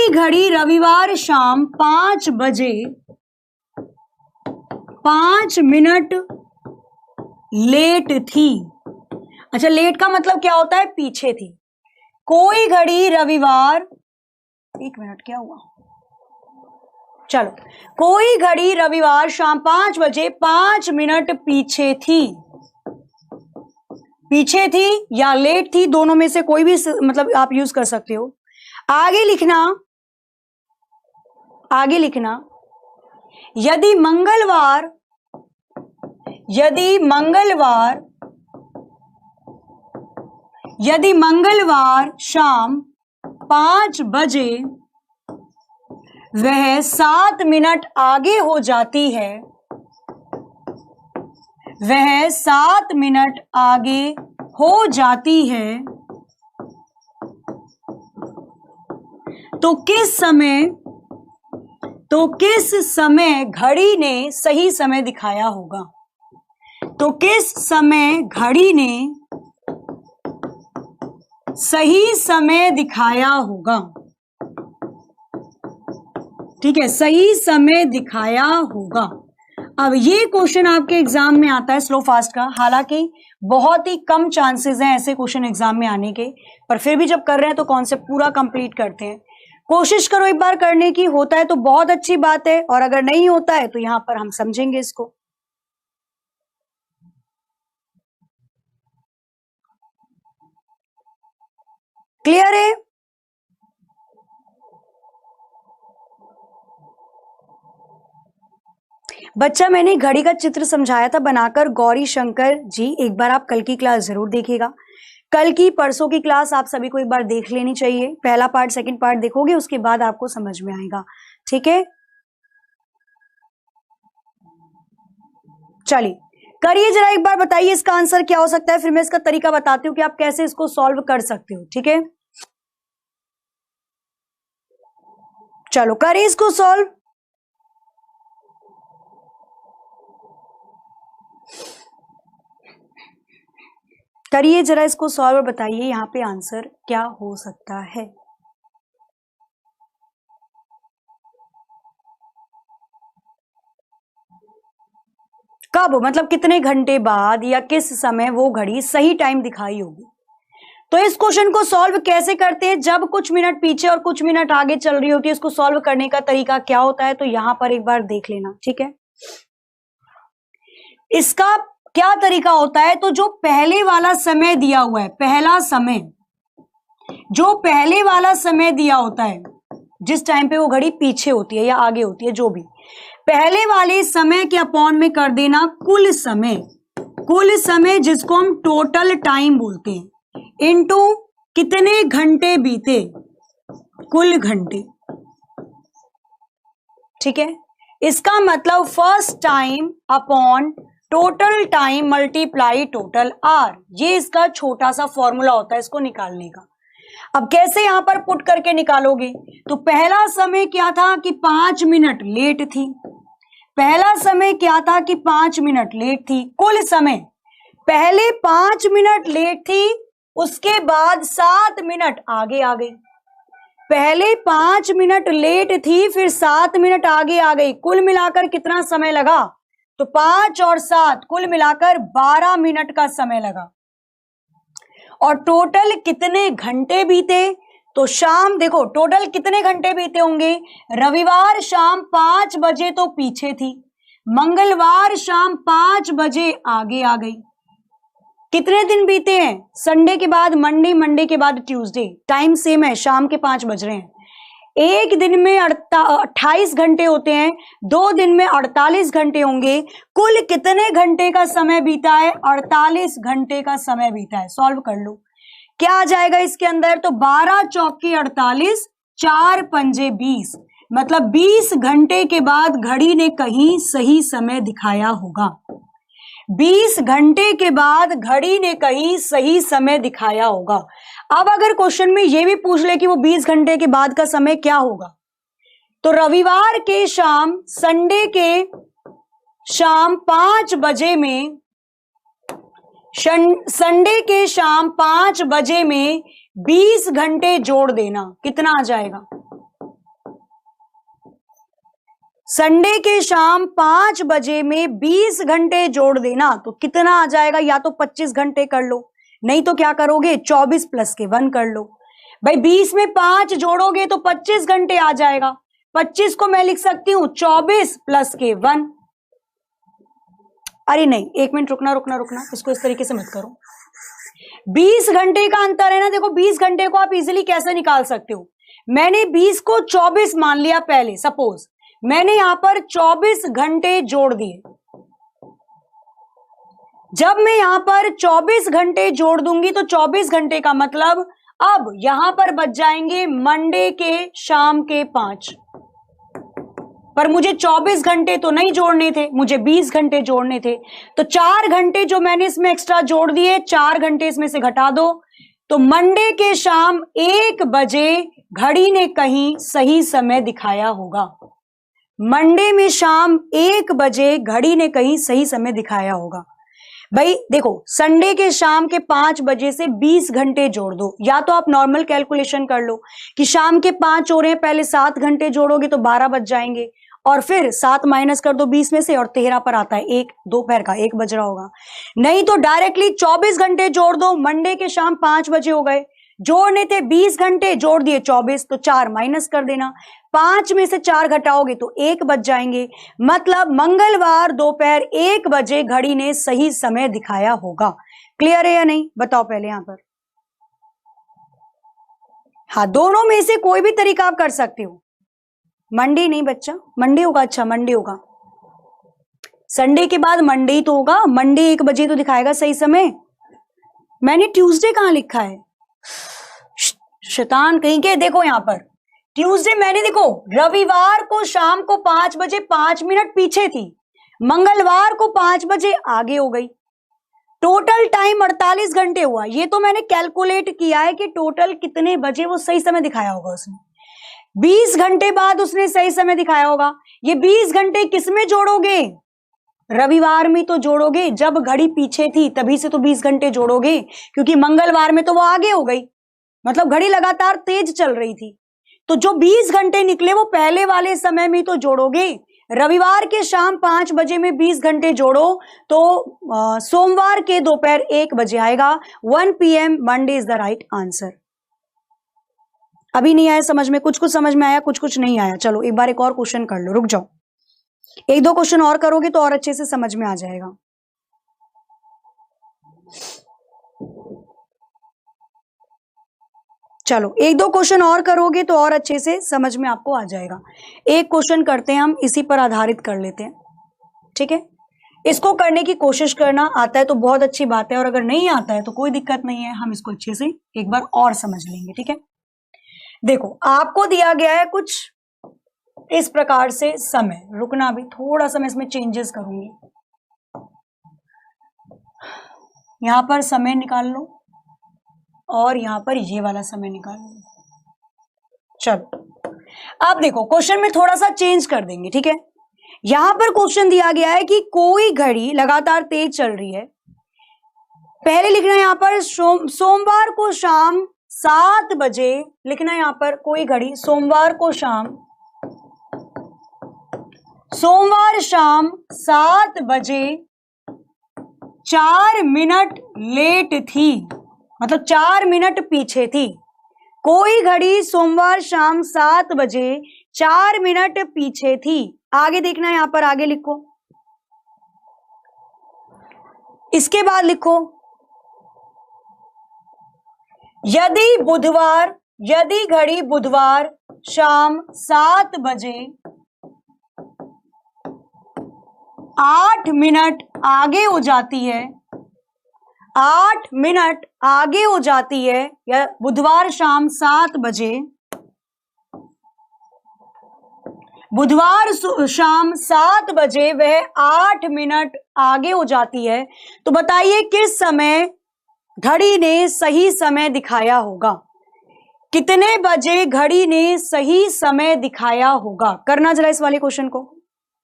घड़ी रविवार शाम 5 बजे 5 मिनट लेट थी। अच्छा, लेट का मतलब क्या होता है? पीछे थी। कोई घड़ी रविवार, एक मिनट क्या हुआ? चलो, कोई घड़ी रविवार शाम 5 बजे 5 मिनट पीछे थी या लेट थी, दोनों में से कोई भी मतलब आप यूज कर सकते हो। आगे लिखना, यदि मंगलवार शाम 5 बजे वह 7 मिनट आगे हो जाती है, वह 7 मिनट आगे हो जाती है, तो किस समय घड़ी ने सही समय दिखाया होगा? तो किस समय घड़ी ने सही समय दिखाया होगा? ठीक है, सही समय दिखाया होगा। अब ये क्वेश्चन आपके एग्जाम में आता है स्लो फास्ट का, हालांकि बहुत ही कम चांसेस हैं ऐसे क्वेश्चन एग्जाम में आने के, पर फिर भी जब कर रहे हैं तो कॉन्सेप्ट पूरा कंप्लीट करते हैं। कोशिश करो एक बार करने की, होता है तो बहुत अच्छी बात है, और अगर नहीं होता है तो यहां पर हम समझेंगे इसको। क्लियर है? बच्चा, मैंने घड़ी का चित्र समझाया था बनाकर गौरी शंकर जी, एक बार आप कल की क्लास जरूर देखिएगा। कल की परसों की क्लास आप सभी को एक बार देख लेनी चाहिए। पहला पार्ट सेकंड पार्ट देखोगे, उसके बाद आपको समझ में आएगा, ठीक है। चलिए करिए जरा, एक बार बताइए इसका आंसर क्या हो सकता है, फिर मैं इसका तरीका बताती हूँ कि आप कैसे इसको सॉल्व कर सकते हो, ठीक है। चलो करिए इसको सॉल्व। करिए जरा इसको सॉल्व और बताइए यहाँ पे आंसर क्या हो सकता है। कब, मतलब कितने घंटे बाद या किस समय वो घड़ी सही टाइम दिखाई होगी? तो इस क्वेश्चन को सॉल्व कैसे करते हैं, जब कुछ मिनट पीछे और कुछ मिनट आगे चल रही होती है, इसको सॉल्व करने का तरीका क्या होता है, तो यहां पर एक बार देख लेना, ठीक है। इसका क्या तरीका होता है, तो जो पहले वाला समय दिया हुआ है, पहला समय, जो पहले वाला समय दिया होता है, जिस टाइम पे वो घड़ी पीछे होती है या आगे होती है, जो भी पहले वाले समय के अपॉन में कर देना कुल समय, कुल समय जिसको हम टोटल टाइम बोलते हैं, इनटू कितने घंटे बीते, कुल घंटे, ठीक है। इसका मतलब first time upon total time multiply total R, ये इसका छोटा सा फॉर्मूला होता है इसको निकालने का। अब कैसे यहां पर पुट करके निकालोगे, तो पहला समय क्या था कि 5 मिनट लेट थी, पहला समय क्या था कि 5 मिनट लेट थी, कुल समय पहले 5 मिनट लेट थी, उसके बाद 7 मिनट आगे आ गई, पहले 5 मिनट लेट थी फिर 7 मिनट आगे आ गई, कुल मिलाकर कितना समय लगा, तो 5 और 7 कुल मिलाकर 12 मिनट का समय लगा। और टोटल कितने घंटे बीते, तो शाम, देखो टोटल कितने घंटे बीते होंगे, रविवार शाम 5 बजे तो पीछे थी, मंगलवार शाम 5 बजे आगे आ गई। कितने दिन बीते हैं, संडे के बाद मंडे, मंडे के बाद ट्यूसडे, टाइम सेम है, शाम के 5 बज रहे हैं। एक दिन में 28 घंटे होते हैं, 2 दिन में 48 घंटे होंगे, कुल कितने घंटे का समय बीता है, 48 घंटे का समय बीता है। सॉल्व कर लो, क्या आ जाएगा इसके अंदर, तो 12 चौके 48, 4 पंजे 20, मतलब 20 घंटे के बाद घड़ी ने कहीं सही समय दिखाया होगा, 20 घंटे के बाद घड़ी ने कहीं सही समय दिखाया होगा। अब अगर क्वेश्चन में यह भी पूछ ले कि वो 20 घंटे के बाद का समय क्या होगा, तो रविवार के शाम, संडे के शाम 5 बजे में, संडे के शाम 5 बजे में 20 घंटे जोड़ देना, कितना आ जाएगा, संडे के शाम 5 बजे में 20 घंटे जोड़ देना तो कितना आ जाएगा, या तो 25 घंटे कर लो, नहीं तो क्या करोगे 24 प्लस के 1 कर लो। भाई 20 में 5 जोड़ोगे तो 25 घंटे आ जाएगा, 25 को मैं लिख सकती हूं 24 प्लस के 1। अरे नहीं, एक मिनट रुकना रुकना रुकना, इसको इस तरीके से मत करो, 20 घंटे का अंतर है ना। देखो 20 घंटे को आप इजीली कैसे निकाल सकते हो, मैंने 20 को 24 मान लिया, पहले सपोज मैंने यहां पर 24 घंटे जोड़ दिए, जब मैं यहां पर 24 घंटे जोड़ दूंगी तो 24 घंटे का मतलब अब यहां पर बच जाएंगे मंडे के शाम के 5, पर मुझे 24 घंटे तो नहीं जोड़ने थे, मुझे 20 घंटे जोड़ने थे, तो 4 घंटे जो मैंने इसमें एक्स्ट्रा जोड़ दिए, 4 घंटे इसमें से घटा दो, तो मंडे के शाम 1 बजे घड़ी ने कहीं सही समय दिखाया होगा, मंडे में शाम 1 बजे घड़ी ने कहीं सही समय दिखाया होगा। भाई देखो संडे के शाम के 5 बजे से 20 घंटे जोड़ दो, या तो आप नॉर्मल कैलकुलेशन कर लो कि शाम के 5 हो रहे हैं, पहले 7 घंटे जोड़ोगे तो 12 बज जाएंगे, और फिर 7 माइनस कर दो 20 में से, और 13 पर आता है 1, दोपहर का 1 बज रहा होगा। नहीं तो डायरेक्टली 24 घंटे जोड़ दो, मंडे के शाम 5 बजे हो गए, जोड़ने थे 20 घंटे, जोड़ दिए 24, तो 4 माइनस कर देना, 5 में से 4 घटाओगे तो 1 बच जाएंगे, मतलब मंगलवार दोपहर 1 बजे घड़ी ने सही समय दिखाया होगा। क्लियर है या नहीं, बताओ पहले यहां पर। हाँ, दोनों में से कोई भी तरीका आप कर सकते हो। मंडे नहीं बच्चा, मंडे होगा, अच्छा मंडे होगा, संडे के बाद मंडे ही तो होगा, मंडे 1 बजे तो दिखाएगा सही समय। मैंने ट्यूसडे कहां लिखा है, शैतान कहीं के, देखो यहां पर ट्यूसडे मैंने, देखो रविवार को शाम को 5 बजे 5 मिनट पीछे थी, मंगलवार को 5 बजे आगे हो गई, टोटल टाइम 48 घंटे हुआ। ये तो मैंने कैलकुलेट किया है कि टोटल कितने बजे वो सही समय दिखाया होगा उसने, 20 घंटे बाद उसने सही समय दिखाया होगा। ये 20 घंटे किसमें जोड़ोगे, रविवार में तो जोड़ोगे, जब घड़ी पीछे थी तभी से तो 20 घंटे जोड़ोगे, क्योंकि मंगलवार में तो वो आगे हो गई, मतलब घड़ी लगातार तेज चल रही थी, तो जो 20 घंटे निकले वो पहले वाले समय में तो जोड़ोगे। रविवार के शाम 5 बजे में 20 घंटे जोड़ो तो सोमवार के दोपहर 1 बजे आएगा। 1 PM Monday is the right answer. अभी नहीं आया समझ में? कुछ कुछ समझ में आया, कुछ कुछ नहीं आया। चलो एक बार एक और क्वेश्चन कर लो, रुक जाओ, एक दो क्वेश्चन और करोगे तो और अच्छे से समझ में आ जाएगा। चलो एक दो क्वेश्चन और करोगे तो और अच्छे से समझ में आपको आ जाएगा। एक क्वेश्चन करते हैं हम, इसी पर आधारित कर लेते हैं, ठीक है? इसको करने की कोशिश करना, आता है तो बहुत अच्छी बात है, और अगर नहीं आता है तो कोई दिक्कत नहीं है, हम इसको अच्छे से एक बार और समझ लेंगे, ठीक है? देखो आपको दिया गया है कुछ इस प्रकार से समय, रुकना अभी थोड़ा सा मैं इसमें चेंजेस करूंगी। यहां पर समय निकाल लो और यहां पर ये वाला समय निकाल लो। चलो अब देखो क्वेश्चन में थोड़ा सा चेंज कर देंगे, ठीक है? यहां पर क्वेश्चन दिया गया है कि कोई घड़ी लगातार तेज चल रही है। पहले लिखना है यहां पर सोमवार को शाम 7 बजे लिखना है। यहां पर कोई घड़ी सोमवार शाम 7 बजे 4 मिनट लेट थी, मतलब 4 मिनट पीछे थी। कोई घड़ी सोमवार शाम 7 बजे 4 मिनट पीछे थी। आगे देखना है, यहां पर आगे लिखो, इसके बाद लिखो यदि घड़ी बुधवार शाम 7 बजे 8 मिनट आगे हो जाती है, 8 मिनट आगे हो जाती है, या बुधवार शाम 7 बजे, बुधवार शाम 7 बजे वह 8 मिनट आगे हो जाती है, तो बताइए किस समय घड़ी ने सही समय दिखाया होगा? कितने बजे घड़ी ने सही समय दिखाया होगा? करना जरा इस वाले क्वेश्चन को।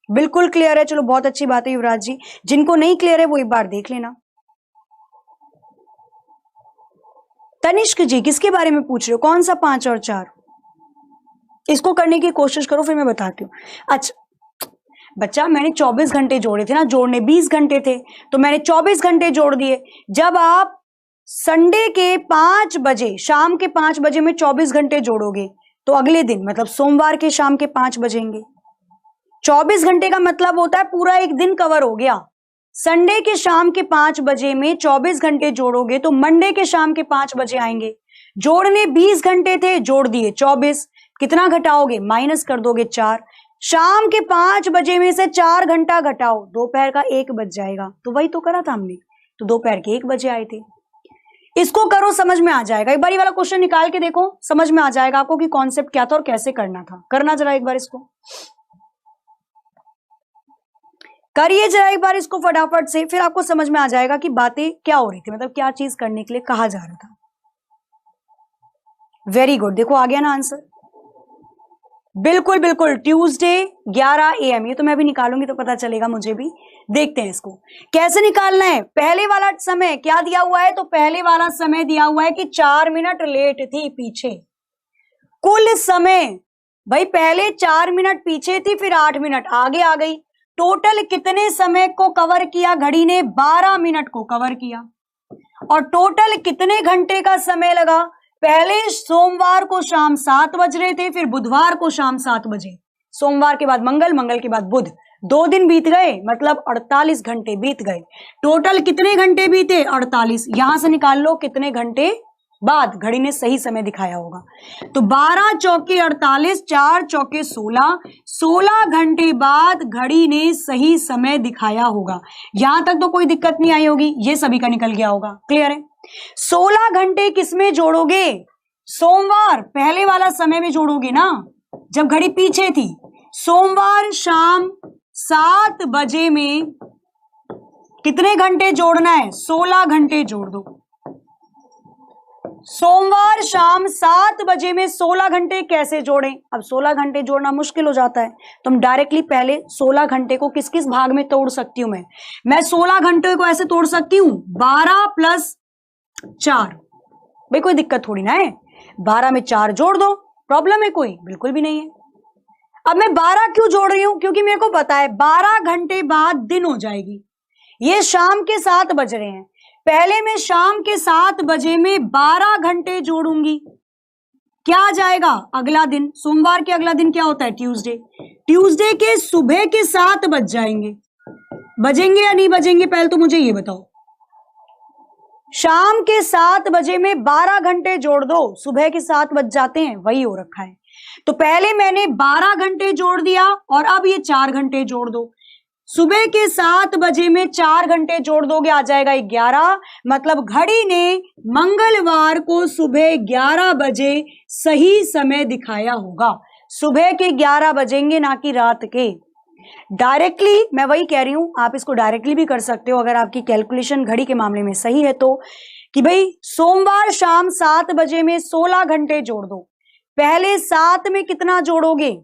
बिल्कुल क्लियर है? चलो बहुत अच्छी बात है युवराज जी। जिनको नहीं क्लियर है वो एक बार देख लेना। तनिष्क जी किसके बारे में पूछ रहे हो? कौन सा 5 और 4? इसको करने की कोशिश करो, फिर मैं बताती हूँ। अच्छा बच्चा, मैंने 24 घंटे जोड़े थे ना, जोड़ने 20 घंटे थे तो मैंने 24 घंटे जोड़ दिए। जब आप संडे के 5 बजे, शाम के 5 बजे में 24 घंटे जोड़ोगे तो अगले दिन मतलब सोमवार के शाम के 5 बजेंगे। 24 घंटे का मतलब होता है पूरा एक दिन कवर हो गया। संडे के शाम के 5 बजे में 24 घंटे जोड़ोगे तो मंडे के शाम के 5 बजे आएंगे। जोड़ने 20 घंटे थे, जोड़ दिए 24। कितना घटाओगे? माइनस कर दोगे 4। शाम के 5 बजे में से 4 घंटा घटाओ, दोपहर का 1 बज जाएगा। तो वही तो करा था हमने, तो दोपहर के 1 बजे आए थे। इसको करो, समझ में आ जाएगा। एक बार ये वाला क्वेश्चन निकाल के देखो, समझ में आ जाएगा आपको कि कॉन्सेप्ट क्या था और कैसे करना था। करना जरा एक बार इसको, करिए जरा एक बार इसको फटाफट से, फिर आपको समझ में आ जाएगा कि बातें क्या हो रही थी, मतलब क्या चीज करने के लिए कहा जा रहा था। वेरी गुड, देखो आ गया ना आंसर। बिल्कुल बिल्कुल, ट्यूसडे 11 AM। ये तो मैं भी निकालूंगी तो पता चलेगा मुझे भी। देखते हैं इसको कैसे निकालना है। पहले वाला समय क्या दिया हुआ है? तो पहले वाला समय दिया हुआ है कि 4 मिनट लेट थी पीछे। कुल समय भाई पहले 4 मिनट पीछे थी, फिर 8 मिनट आगे आ गई। टोटल कितने समय को कवर किया घड़ी ने? 12 मिनट को कवर किया। और टोटल कितने घंटे का समय लगा? पहले सोमवार को शाम 7 बज रहे थे, फिर बुधवार को शाम 7 बजे, सोमवार के बाद मंगल, मंगल के बाद बुध, 2 दिन बीत गए, मतलब 48 घंटे बीत गए। टोटल कितने घंटे बीते? 48। यहां से निकाल लो कितने घंटे बाद घड़ी ने सही समय दिखाया होगा। तो 12 चौके 48, 4 चौके 16, 16 घंटे बाद घड़ी ने सही समय दिखाया होगा। यहां तक तो कोई दिक्कत नहीं आई होगी, ये सभी का निकल गया होगा। क्लियर है? 16 घंटे किसमें जोड़ोगे? सोमवार पहले वाला समय में जोड़ोगे ना, जब घड़ी पीछे थी। सोमवार शाम 7 बजे में कितने घंटे जोड़ना है? 16 घंटे जोड़ दो। सोमवार शाम 7 बजे में 16 घंटे कैसे जोड़ें? अब 16 घंटे जोड़ना मुश्किल हो जाता है, तो हम डायरेक्टली पहले 16 घंटे को किस किस भाग में तोड़ सकती हूं? मैं 16 घंटे को ऐसे तोड़ सकती हूं, 12 + 4। भाई कोई दिक्कत थोड़ी ना है, 12 में 4 जोड़ दो, प्रॉब्लम है कोई? बिल्कुल भी नहीं है। अब मैं 12 क्यों जोड़ रही हूं? क्योंकि मेरे को पता है 12 घंटे बाद दिन हो जाएगी। ये शाम के 7 बज रहे हैं, पहले मैं शाम के 7 बजे में 12 घंटे जोड़ूंगी, क्या आ जाएगा? अगला दिन, सोमवार के अगला दिन क्या होता है? ट्यूसडे। ट्यूसडे के सुबह के 7 बज जाएंगे, बजेंगे या नहीं बजेंगे? पहले तो मुझे ये बताओ। शाम के 7 बजे में 12 घंटे जोड़ दो, सुबह के 7 बज जाते हैं, वही हो रखा है। तो पहले मैंने 12 घंटे जोड़ दिया और अब ये 4 घंटे जोड़ दो। सुबह के 7 बजे में 4 घंटे जोड़ दोगे, आ जाएगा 11। मतलब घड़ी ने मंगलवार को सुबह 11 बजे सही समय दिखाया होगा। सुबह के 11 बजेंगे, ना कि रात के। डायरेक्टली मैं वही कह रही हूं, आप इसको डायरेक्टली भी कर सकते हो अगर आपकी कैलकुलेशन घड़ी के मामले में सही है तो, कि भाई सोमवार शाम 7 बजे में 16 घंटे जोड़ दो। पहले 7 में कितना जोड़ोगे?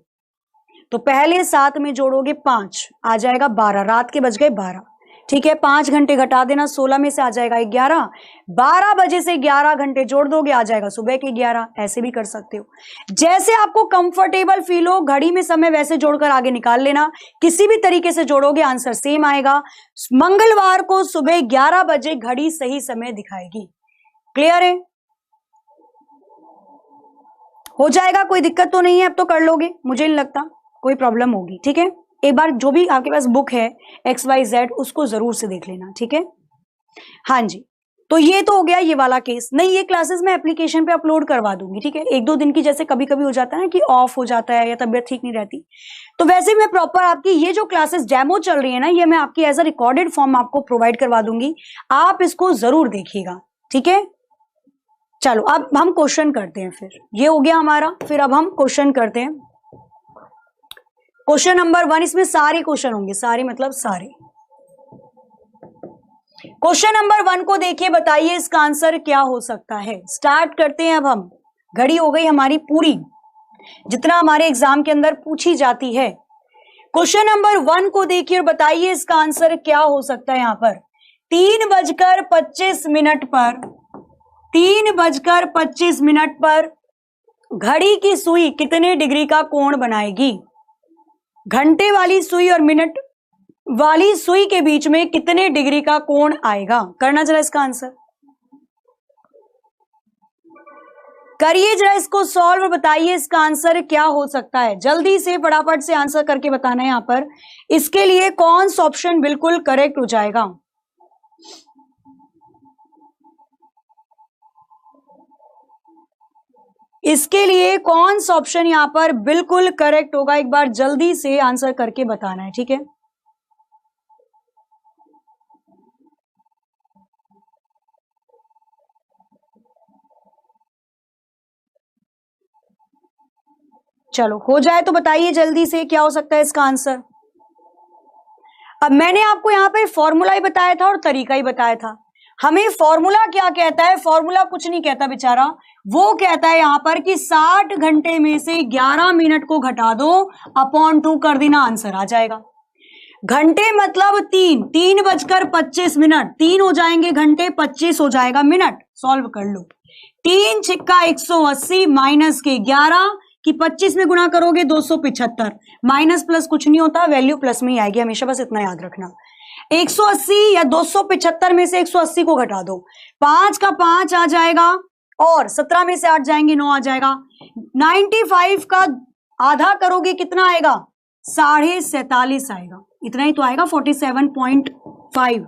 तो पहले 7 में जोड़ोगे 5, आ जाएगा 12। रात के बज गए 12, ठीक है। 5 घंटे घटा देना, 16 में से आ जाएगा 11। 12 बजे से 11 घंटे जोड़ दोगे, आ जाएगा सुबह के 11। ऐसे भी कर सकते हो, जैसे आपको कंफर्टेबल फील हो। घड़ी में समय वैसे जोड़कर आगे निकाल लेना, किसी भी तरीके से जोड़ोगे आंसर सेम आएगा। मंगलवार को सुबह 11 बजे घड़ी सही समय दिखाएगी। क्लियर है? हो जाएगा, कोई दिक्कत तो नहीं है? अब तो कर लोगे, मुझे नहीं लगता कोई प्रॉब्लम होगी, ठीक है। एक बार जो भी आपके पास बुक है XYZ उसको जरूर से देख लेना, ठीक है। हाँ जी, तो ये तो हो गया ये वाला केस। नहीं, ये क्लासेस मैं एप्लीकेशन पे अपलोड करवा दूंगी, ठीक है। 1-2 दिन की जैसे कभी कभी हो जाता है ना कि ऑफ हो जाता है या तबीयत ठीक नहीं रहती, तो वैसे मैं प्रॉपर आपकी ये जो क्लासेस डेमो चल रही है ना, ये मैं आपकी एज अ रिकॉर्डेड फॉर्म आपको प्रोवाइड करवा दूंगी। आप इसको जरूर देखिएगा, ठीक है। चलो अब हम क्वेश्चन करते हैं, फिर ये हो गया हमारा। फिर अब हम क्वेश्चन करते हैं। क्वेश्चन नंबर 1, इसमें सारे क्वेश्चन होंगे, सारे मतलब सारे। क्वेश्चन नंबर 1 को देखिए, बताइए इसका आंसर क्या हो सकता है। स्टार्ट करते हैं अब हम। घड़ी हो गई हमारी पूरी, जितना हमारे एग्जाम के अंदर पूछी जाती है। क्वेश्चन नंबर 1 को देखिए और बताइए इसका आंसर क्या हो सकता है। यहां पर 3:25 पर 3:25 पर घड़ी की सुई कितने डिग्री का कोण बनाएगी? घंटे वाली सुई और मिनट वाली सुई के बीच में कितने डिग्री का कोण आएगा? करना जरा इसका आंसर, करिए जरा इसको सॉल्व और बताइए इसका आंसर क्या हो सकता है। जल्दी से फटाफट से आंसर करके बताना है। यहां पर इसके लिए कौन सा ऑप्शन बिल्कुल करेक्ट हो जाएगा? इसके लिए कौन सा ऑप्शन यहां पर बिल्कुल करेक्ट होगा? एक बार जल्दी से आंसर करके बताना है, ठीक है। चलो हो जाए तो बताइए जल्दी से क्या हो सकता है इसका आंसर। अब मैंने आपको यहां पे फॉर्मूला ही बताया था और तरीका ही बताया था। हमें फॉर्मूला क्या कहता है? फॉर्मूला कुछ नहीं कहता बेचारा, वो कहता है यहां पर कि 60 घंटे में से 11 मिनट को घटा दो, अपॉन 2 कर देना, आंसर आ जाएगा। घंटे मतलब 3:25, 3 हो जाएंगे घंटे, 25 हो जाएगा मिनट। सॉल्व कर लो। 3 छिक्का 180 माइनस के 11 कि 25 में गुणा करोगे 275, माइनस प्लस कुछ नहीं होता, वैल्यू प्लस में ही आएगी हमेशा, बस इतना याद रखना। 180 या 275 में से 180 को घटा दो, 5 का 5 आ जाएगा और 17 में से 8 जाएंगे 9 आ जाएगा। 95 का आधा करोगे कितना आएगा? 47.5 आएगा, इतना ही तो आएगा, 47.5।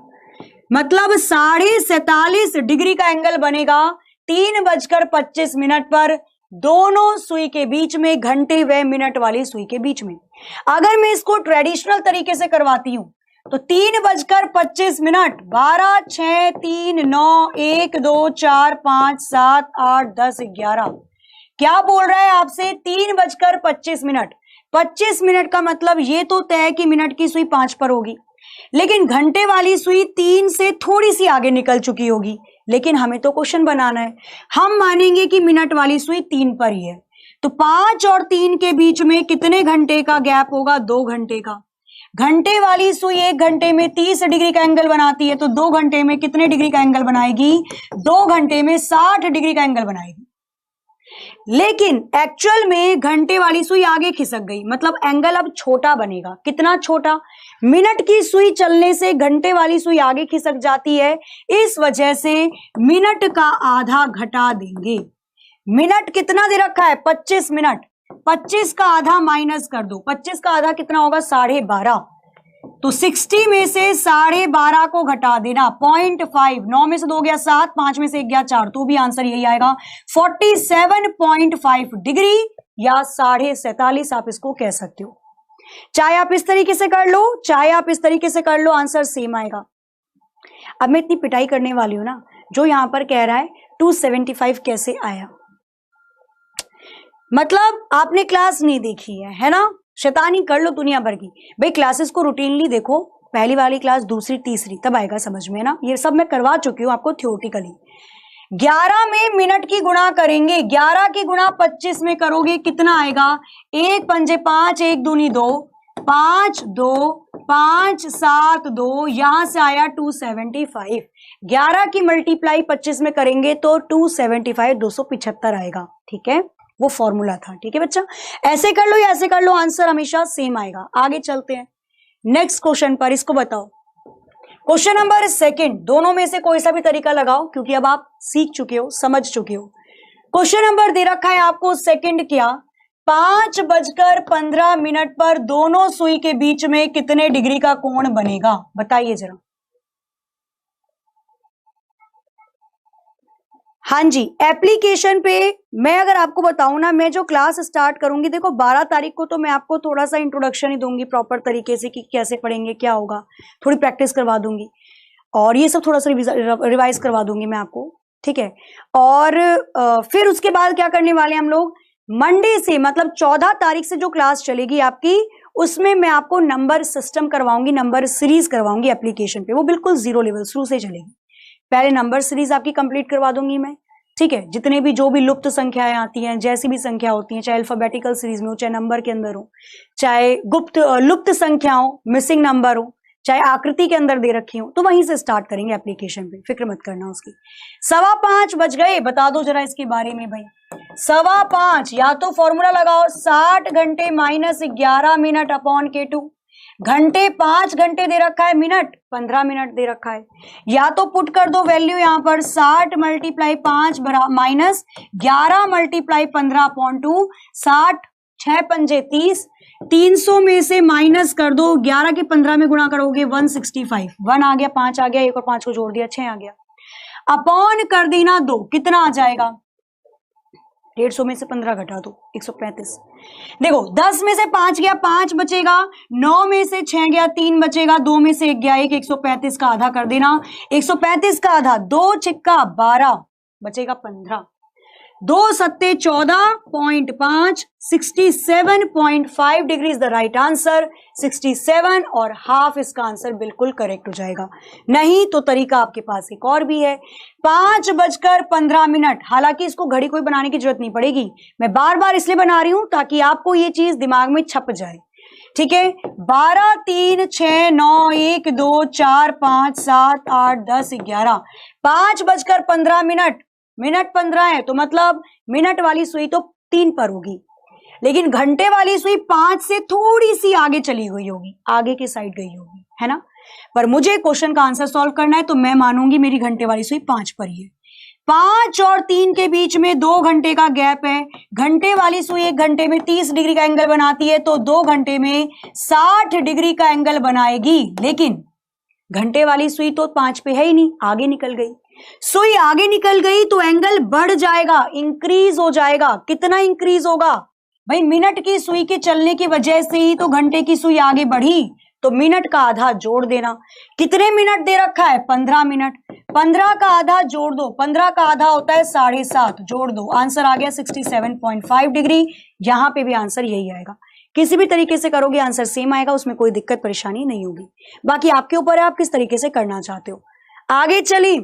मतलब 47.5 डिग्री का एंगल बनेगा 3:25 पर दोनों सुई के बीच में, घंटे व मिनट वाली सुई के बीच में। अगर मैं इसको ट्रेडिशनल तरीके से करवाती हूं तो 3:25, 12, 6, 3, 9, 1, 2, 4, 5, 7, 8, 10, 11। क्या बोल रहा है आपसे? 3:25। 25 मिनट का मतलब ये तो तय है कि मिनट की सुई 5 पर होगी, लेकिन घंटे वाली सुई 3 से थोड़ी सी आगे निकल चुकी होगी। लेकिन हमें तो क्वेश्चन बनाना है, हम मानेंगे कि मिनट वाली सुई 3 पर ही है। तो 5 और 3 के बीच में कितने घंटे का गैप होगा? 2 घंटे का। घंटे वाली सुई 1 घंटे में 30 डिग्री का एंगल बनाती है, तो 2 घंटे में कितने डिग्री का एंगल बनाएगी? 2 घंटे में 60 डिग्री का एंगल बनाएगी। लेकिन एक्चुअल में घंटे वाली सुई आगे खिसक गई, मतलब एंगल अब छोटा बनेगा। कितना छोटा? मिनट की सुई चलने से घंटे वाली सुई आगे खिसक जाती है, इस वजह से मिनट का आधा घटा देंगे। मिनट कितना दे रखा है? 25 मिनट। 25 का आधा माइनस कर दो, 25 का आधा कितना होगा? 12.5। तो 60 में से 12.5 को घटा देना, 0.5। 9 में से 2 गया 7, 5 में से 1 गया 4, तो भी आंसर यही आएगा 47.5 डिग्री या 47.5 आप इसको कह सकते हो। चाहे आप इस तरीके से कर लो, चाहे आप इस तरीके से कर लो, आंसर सेम आएगा। अब मैं इतनी पिटाई करने वाली हूं ना, जो यहां पर कह रहा है 275 कैसे आया, मतलब आपने क्लास नहीं देखी है ना? शैतानी कर लो दुनिया भर की, भाई क्लासेस को रूटीनली देखो, पहली वाली क्लास, दूसरी, तीसरी, तब आएगा समझ में ना। ये सब मैं करवा चुकी हूं आपको थ्योरेटिकली। 11 में मिनट की गुणा करेंगे, 11 की गुणा 25 में करोगे, कितना आएगा? 1 पंजे 5, 1 दूनी 2, 5 2 5 7 2, यहां से आया 275। 11 की मल्टीप्लाई 25 में करेंगे तो 275 275 आएगा। ठीक है, वो फॉर्मूला था। ठीक है बच्चा, ऐसे कर लो या ऐसे कर लो, आंसर हमेशा सेम आएगा। आगे चलते हैं नेक्स्ट क्वेश्चन पर, इसको बताओ। क्वेश्चन नंबर 2, दोनों में से कोई सा भी तरीका लगाओ, क्योंकि अब आप सीख चुके हो, समझ चुके हो। क्वेश्चन नंबर दे रखा है आपको, सेकंड क्या? 5:15 पर दोनों सुई के बीच में कितने डिग्री का कोण बनेगा? बताइए जरा। हाँ जी, एप्लीकेशन पे मैं अगर आपको बताऊं ना, मैं जो क्लास स्टार्ट करूंगी, देखो 12 तारीख को तो मैं आपको थोड़ा सा इंट्रोडक्शन ही दूंगी प्रॉपर तरीके से कि कैसे पढ़ेंगे, क्या होगा, थोड़ी प्रैक्टिस करवा दूंगी और ये सब थोड़ा सा रिवाइज करवा दूंगी मैं आपको। ठीक है, और फिर उसके बाद क्या करने वाले हम लोग, मंडे से मतलब 14 तारीख से जो क्लास चलेगी आपकी, उसमें मैं आपको नंबर सिस्टम करवाऊंगी, नंबर सीरीज करवाऊंगी एप्लीकेशन पे, वो बिल्कुल 0 लेवल शुरू से चलेगी। पहले नंबर सीरीज आपकी कंप्लीट करवा दूंगी मैं। ठीक है, जितने भी जो भी लुप्त संख्याएं आती हैं, जैसी भी संख्या होती हैं, चाहे अल्फाबेटिकल सीरीज में हो, चाहे नंबर के अंदर हो, चाहे लुप्त संख्या हो, मिसिंग नंबर हो, चाहे आकृति के अंदर दे रखी हो, तो वहीं से स्टार्ट करेंगे एप्लीकेशन पे, फिक्र मत करना उसकी। 5:15 बज गए, बता दो जरा इसके बारे में भाई। 5:15, या तो फॉर्मूला लगाओ 60 घंटे माइनस 11 मिनट अपॉन K2। घंटे 5 घंटे दे रखा है, मिनट 15 मिनट दे रखा है, या तो पुट कर दो वैल्यू यहां पर 60 मल्टीप्लाई 5 माइनस 11 मल्टीप्लाई 15 अपॉन 2, 60 6 पंजे 30, 300 में से माइनस कर दो, 11 के 15 में गुणा करोगे 165, 1 आ गया, 5 आ गया, एक और 5 को जोड़ दिया 6 आ गया, अपॉन कर देना 2, कितना आ जाएगा? 150 में से 15 घटा दो 135। देखो 10 में से 5 गया, 5 बचेगा, 9 में से 6 गया, 3 बचेगा, 2 में से 1 गया, 135 का आधा कर देना, 135 का आधा 2 छिक्का 12, बचेगा 15, 2 सत्ते 14.5, 67.5 degree is the right answer. 67 और हाफ इसका आंसर बिल्कुल करेक्ट हो जाएगा। नहीं तो तरीका आपके पास एक और भी है, 5:15, हालांकि इसको घड़ी कोई बनाने की जरूरत नहीं पड़ेगी, मैं बार बार इसलिए बना रही हूं ताकि आपको ये चीज दिमाग में छप जाए। ठीक है, 12 3 6 9 1 2 4 5 7 8 10 11, 5:15, मिनट 15 है, तो मतलब मिनट वाली सुई तो 3 पर होगी, लेकिन घंटे वाली सुई 5 से थोड़ी सी आगे चली हुई होगी, आगे की साइड गई होगी, है ना। पर मुझे क्वेश्चन का आंसर सॉल्व करना है, तो मैं मानूंगी मेरी घंटे वाली सुई 5 पर ही है। 5 और 3 के बीच में 2 घंटे का गैप है, घंटे वाली सुई 1 घंटे में 30 डिग्री का एंगल बनाती है, तो 2 घंटे में 60 डिग्री का एंगल बनाएगी, लेकिन घंटे वाली सुई तो 5 पे है ही नहीं, आगे निकल गई। सुई आगे निकल गई तो एंगल बढ़ जाएगा, इंक्रीज हो जाएगा। कितना इंक्रीज होगा भाई? मिनट की सुई के चलने की वजह से ही तो घंटे की सुई आगे बढ़ी, तो मिनट का आधा जोड़ देना। कितने मिनट दे रखा है? 15 मिनट, 15 का आधा जोड़ दो, 15 का आधा होता है 7.5, जोड़ दो, आंसर आ गया 67.5 डिग्री। यहां पे भी आंसर यही आएगा, किसी भी तरीके से करोगे आंसर सेम आएगा, उसमें कोई दिक्कत परेशानी नहीं होगी। बाकी आपके ऊपर है, आप किस तरीके से करना चाहते हो। आगे चली।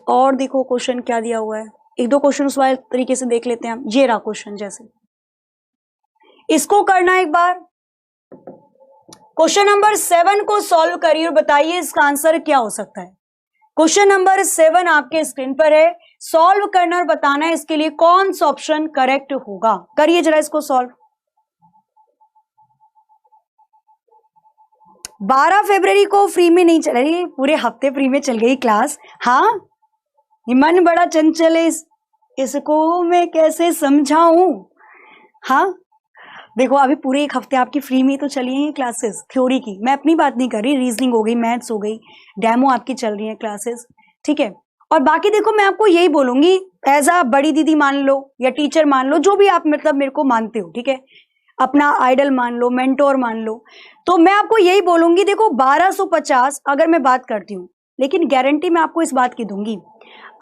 और देखो क्वेश्चन क्या दिया हुआ है, एक दो क्वेश्चन उस वाले तरीके से देख लेते हैं हम। ये रहा क्वेश्चन, जैसे इसको करना एक बार, क्वेश्चन नंबर 7 को सॉल्व करिए और बताइए इसका आंसर क्या हो सकता है। क्वेश्चन नंबर 7 आपके स्क्रीन पर है, सॉल्व करना और बताना है इसके लिए कौन सा ऑप्शन करेक्ट होगा। करिए जरा इसको सॉल्व। 12 फरवरी को फ्री में नहीं चल रही, पूरे हफ्ते फ्री में चल गई क्लास। हाँ, ये मन बड़ा चंचल है, इसको मैं कैसे समझाऊं। हाँ देखो, अभी पूरे एक हफ्ते आपकी फ्री में तो चली हैं क्लासेस थ्योरी की, मैं अपनी बात नहीं कर रही, रीजनिंग हो गई, मैथ्स हो गई, डेमो आपकी चल रही है क्लासेस, ठीक है। और बाकी देखो मैं आपको यही बोलूंगी, एज अ बड़ी दीदी मान लो या टीचर मान लो, जो भी आप मतलब मेरे को मानते हो, ठीक है, अपना आइडल मान लो, मेंटोर मान लो, तो मैं आपको यही बोलूंगी, देखो 1250 अगर मैं बात करती हूँ, लेकिन गारंटी मैं आपको इस बात की दूंगी,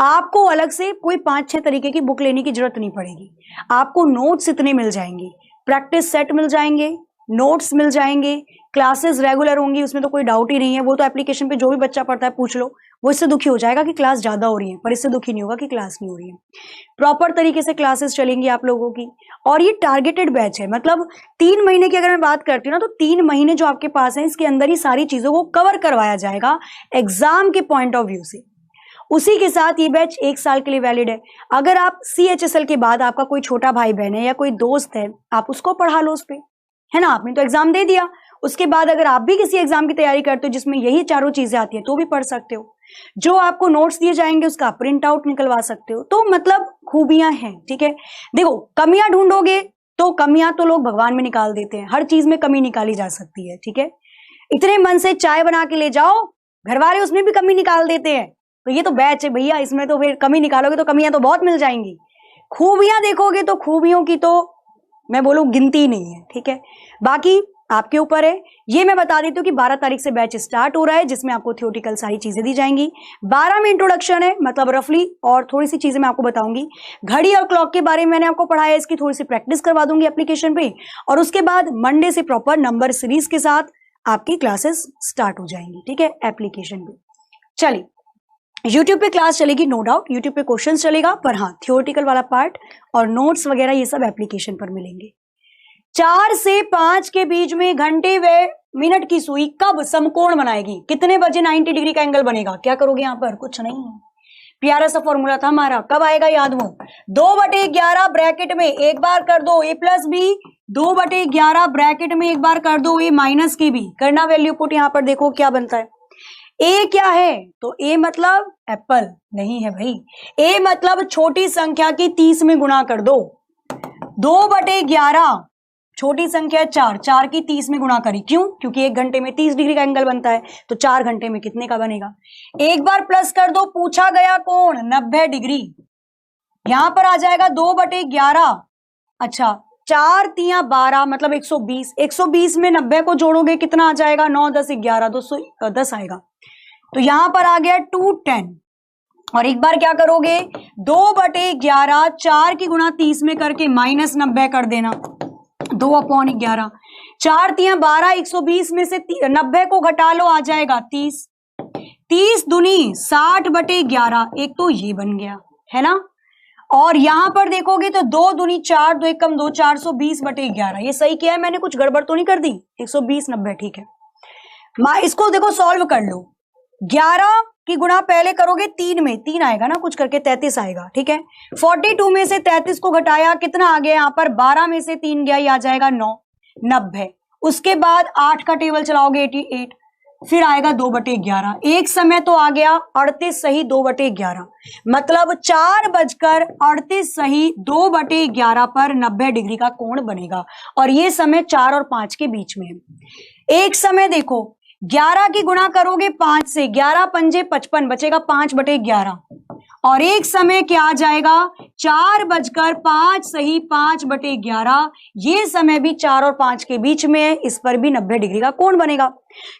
आपको अलग से कोई 5-6 तरीके की बुक लेने की जरूरत नहीं पड़ेगी। आपको नोट्स इतने मिल जाएंगे, प्रैक्टिस सेट मिल जाएंगे, नोट्स मिल जाएंगे, क्लासेस रेगुलर होंगी, उसमें तो कोई डाउट ही नहीं है। वो तो एप्लीकेशन पे जो भी बच्चा पढ़ता है पूछ लो, वो इससे दुखी हो जाएगा कि क्लास ज्यादा हो रही है, पर इससे दुखी नहीं होगा कि क्लास नहीं हो रही है। प्रॉपर तरीके से क्लासेस चलेंगी आप लोगों की, और ये टारगेटेड बैच है, मतलब 3 महीने की अगर मैं बात करती हूँ ना, तो 3 महीने जो आपके पास है, इसके अंदर ही सारी चीजों को कवर करवाया जाएगा एग्जाम के पॉइंट ऑफ व्यू से। उसी के साथ ये बैच 1 साल के लिए वैलिड है। अगर आप CHSL के बाद आपका कोई छोटा भाई बहन है या कोई दोस्त है, आप उसको पढ़ा लो उस पे, है ना, आपने तो एग्जाम दे दिया, उसके बाद अगर आप भी किसी एग्जाम की तैयारी करते हो जिसमें यही चारों चीजें आती है, तो भी पढ़ सकते हो। जो आपको नोट्स दिए जाएंगे उसका प्रिंट आउट निकलवा सकते हो। तो मतलब खूबियां हैं, ठीक है। देखो कमियां ढूंढोगे तो कमियां तो लोग भगवान में निकाल देते हैं, हर चीज में कमी निकाली जा सकती है, ठीक है। इतने मन से चाय बना के ले जाओ, घर वाले उसमें भी कमी निकाल देते हैं, तो ये तो बैच है भैया, इसमें तो फिर कमी निकालोगे तो कमियां तो बहुत मिल जाएंगी। खूबियां देखोगे तो खूबियों की तो मैं बोलूं गिनती नहीं है, ठीक है। बाकी आपके ऊपर है। ये मैं बता देती हूँ कि 12 तारीख से बैच स्टार्ट हो रहा है, जिसमें आपको थियोरेटिकल सारी चीजें दी जाएंगी। 12 में इंट्रोडक्शन है, मतलब रफली, और थोड़ी सी चीजें मैं आपको बताऊंगी। घड़ी और क्लॉक के बारे में मैंने आपको पढ़ाया, इसकी थोड़ी सी प्रैक्टिस करवा दूंगी एप्लीकेशन पे, और उसके बाद मंडे से प्रॉपर नंबर सीरीज के साथ आपकी क्लासेस स्टार्ट हो जाएंगी, ठीक है, एप्लीकेशन पे। चलिए, यूट्यूब पे क्लास चलेगी, नो डाउट, यूट्यूब पे क्वेश्चन चलेगा, पर हाँ थियोरेटिकल वाला पार्ट और नोट्स वगैरह ये सब एप्लीकेशन पर मिलेंगे। 4 से 5 के बीच में घंटे व मिनट की सुई कब समकोण बनाएगी? कितने बजे 90 डिग्री का एंगल बनेगा? क्या करोगे यहाँ पर? कुछ नहीं, प्यारा सा फॉर्मूला था हमारा, कब आएगा याद वो? 2/11 ब्रैकेट में एक बार कर दो a प्लस बी, 2/11 ब्रैकेट में एक बार कर दो a माइनस की बी, करना वैल्यू पुट। यहाँ पर देखो क्या बनता है, ए क्या है? तो ए मतलब एप्पल नहीं है भाई, ए मतलब छोटी संख्या की 30 में गुणा कर दो। 2/11 छोटी संख्या 4, 4 की 30 में गुणा करी, क्यों? क्योंकि 1 घंटे में 30 डिग्री का एंगल बनता है, तो 4 घंटे में कितने का बनेगा? एक बार प्लस कर दो, पूछा गया कोण 90 डिग्री, यहां पर आ जाएगा 2/11। अच्छा 4 तिया 12 मतलब 120, 120 में 90 को जोड़ोगे कितना आ जाएगा? 9 10 11 210 आएगा, तो यहां पर आ गया 210। और एक बार क्या करोगे, 2/11 4 की गुणा 30 में करके माइनस 90 कर देना, 2/11। 4 तिया 12, 120 में से 90 को घटा लो, आ जाएगा 30। 30 दूनी 60/11, एक तो ये बन गया है ना। और यहां पर देखोगे तो 2 दूनी 4, 2 एकम 2, 420/11। ये सही किया है मैंने, कुछ गड़बड़ तो नहीं कर दी? 120 90 ठीक है। इसको देखो सॉल्व कर लो, 11 की गुणा पहले करोगे 3 में, 3 आएगा ना कुछ करके, 33 आएगा, ठीक है। 42 में से 33 को घटाया, कितना आ गया यहाँ पर? 12 में से 3 गया, ये आ जाएगा 9, 90। उसके बाद 8 का टेबल चलाओगे 88, फिर आएगा 2/11। एक समय तो आ गया 38 सही 2/11, मतलब 4:38 सही 2/11 पर 90 डिग्री का कोण बनेगा। और ये समय 4 और 5 के बीच में है। एक समय देखो, 11 की गुणा करोगे 5 से, 11 पंजे 55, बचेगा 5/11। और एक समय क्या आ जाएगा? 4:05 सही 5/11। ये समय भी 4 और 5 के बीच में है, इस पर भी 90 डिग्री का कोण बनेगा,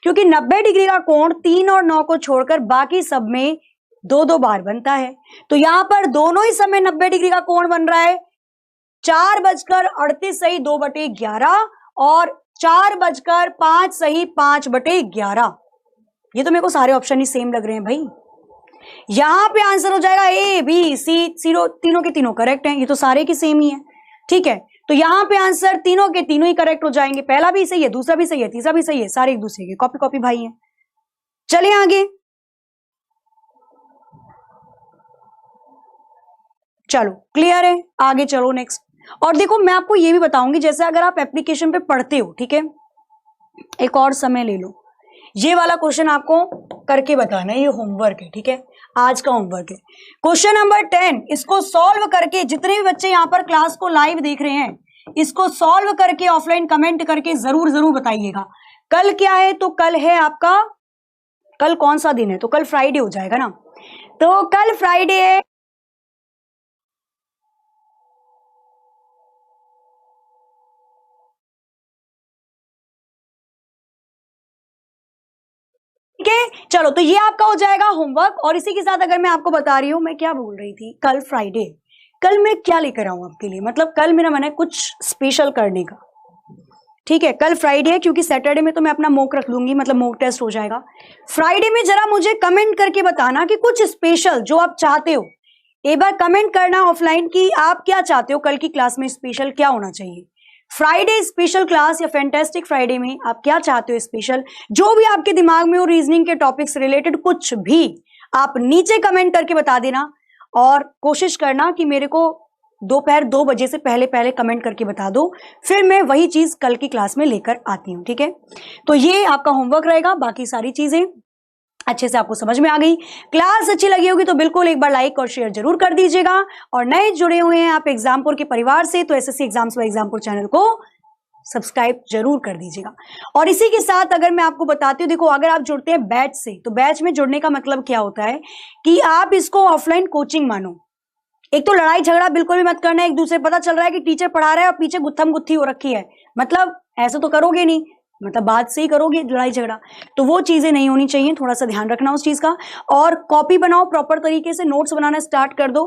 क्योंकि 90 डिग्री का कोण 3 और 9 को छोड़कर बाकी सब में 2-2 बार बनता है। तो यहां पर दोनों ही समय 90 डिग्री का कोण बन रहा है। 4:38 सही 2/11 और 4:05 सही 5/11। ये तो मेरे को सारे ऑप्शन ही सेम लग रहे हैं भाई। यहां पे आंसर हो जाएगा A B C, तीनों के तीनों करेक्ट हैं, ये तो सारे की सेम ही है, ठीक है। तो यहाँ पे आंसर तीनों के तीनों ही करेक्ट हो जाएंगे, पहला भी सही है, दूसरा भी सही है, तीसरा भी सही है, सारे एक दूसरे के कॉपी कॉपी भाई हैं। चलिए आगे, चलो क्लियर है, आगे चलो नेक्स्ट। और देखो मैं आपको ये भी बताऊंगी, जैसे अगर आप एप्लीकेशन पे पढ़ते हो, ठीक है, एक और समय ले लो, ये वाला क्वेश्चन आपको करके बताना है, ये होमवर्क है, ठीक है, आज का होमवर्क है। क्वेश्चन नंबर 10, इसको सॉल्व करके जितने भी बच्चे यहाँ पर क्लास को लाइव देख रहे हैं, इसको सॉल्व करके ऑफलाइन कमेंट करके जरूर जरूर बताइएगा। कल क्या है, तो कल है आपका, कल कौन सा दिन है, तो कल फ्राइडे हो जाएगा ना, तो कल फ्राइडे है। ठीक है, चलो तो ये आपका हो जाएगा होमवर्क। और इसी के साथ अगर मैं आपको बता रही हूं, मैं क्या बोल रही थी, कल फ्राइडे, कल मैं क्या लेकर आऊं आपके लिए, मतलब कल मेरा मन है कुछ स्पेशल करने का, ठीक है। कल फ्राइडे है, क्योंकि सैटरडे में तो मैं अपना मॉक रख लूंगी, मतलब मॉक टेस्ट हो जाएगा। फ्राइडे में जरा मुझे कमेंट करके बताना कि कुछ स्पेशल जो आप चाहते हो, एक बार कमेंट करना ऑफलाइन कि आप क्या चाहते हो, कल की क्लास में स्पेशल क्या होना चाहिए। फ्राइडे स्पेशल क्लास या फैंटास्टिक फ्राइडे में आप क्या चाहते हो स्पेशल, जो भी आपके दिमाग में हो, रीजनिंग के टॉपिक से रिलेटेड कुछ भी आप नीचे कमेंट करके बता देना। और कोशिश करना कि मेरे को दोपहर 2 बजे से पहले पहले कमेंट करके बता दो, फिर मैं वही चीज कल की क्लास में लेकर आती हूँ, ठीक है। तो ये आपका होमवर्क रहेगा, बाकी सारी चीजें अच्छे से आपको समझ में आ गई। क्लास अच्छी लगी होगी तो बिल्कुल एक बार लाइक और शेयर जरूर कर दीजिएगा। और नए जुड़े हुए हैं आप एग्जामपुर के परिवार से, तो एसएससी एग्जाम्स व एग्जामपुर चैनल को सब्सक्राइब जरूर कर दीजिएगा। और इसी के साथ अगर मैं आपको बताती हूँ, देखो अगर आप जुड़ते हैं बैच से, तो बैच में जुड़ने का मतलब क्या होता है कि आप इसको ऑफलाइन कोचिंग मानो। एक तो लड़ाई झगड़ा बिल्कुल भी मत करना, एक दूसरे पता चल रहा है कि टीचर पढ़ा रहा है और पीछे गुत्थम गुत्थी हो रखी है, मतलब ऐसे तो करोगे नहीं, मतलब बात से ही करोगे लड़ाई झगड़ा, तो वो चीजें नहीं होनी चाहिए, थोड़ा सा ध्यान रखना उस चीज का। और कॉपी बनाओ प्रॉपर तरीके से, नोट्स बनाना स्टार्ट कर दो।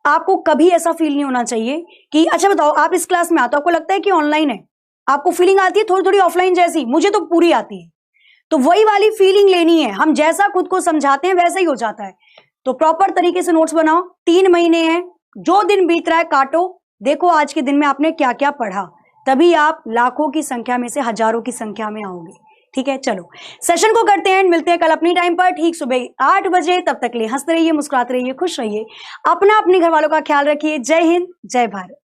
आपको कभी ऐसा फील नहीं होना चाहिए कि अच्छा बताओ आप इस क्लास में आते हो, आपको लगता है कि ऑनलाइन है, आपको फीलिंग आती है थोड़ी थोड़ी ऑफलाइन जैसी, मुझे तो पूरी आती है, तो वही वाली फीलिंग लेनी है। हम जैसा खुद को समझाते हैं वैसा ही हो जाता है। तो प्रॉपर तरीके से नोट्स बनाओ, 3 महीने हैं, जो दिन बीत रहा है काटो, देखो आज के दिन में आपने क्या क्या पढ़ा, तभी आप लाखों की संख्या में से हजारों की संख्या में आओगे, ठीक है। चलो सेशन को करते हैं, मिलते हैं कल अपनी टाइम पर ठीक सुबह 8 बजे। तब तक लिए हंसते रहिए, मुस्कुराते रहिए, खुश रहिए, अपना अपने घर वालों का ख्याल रखिए। जय हिंद, जय भारत।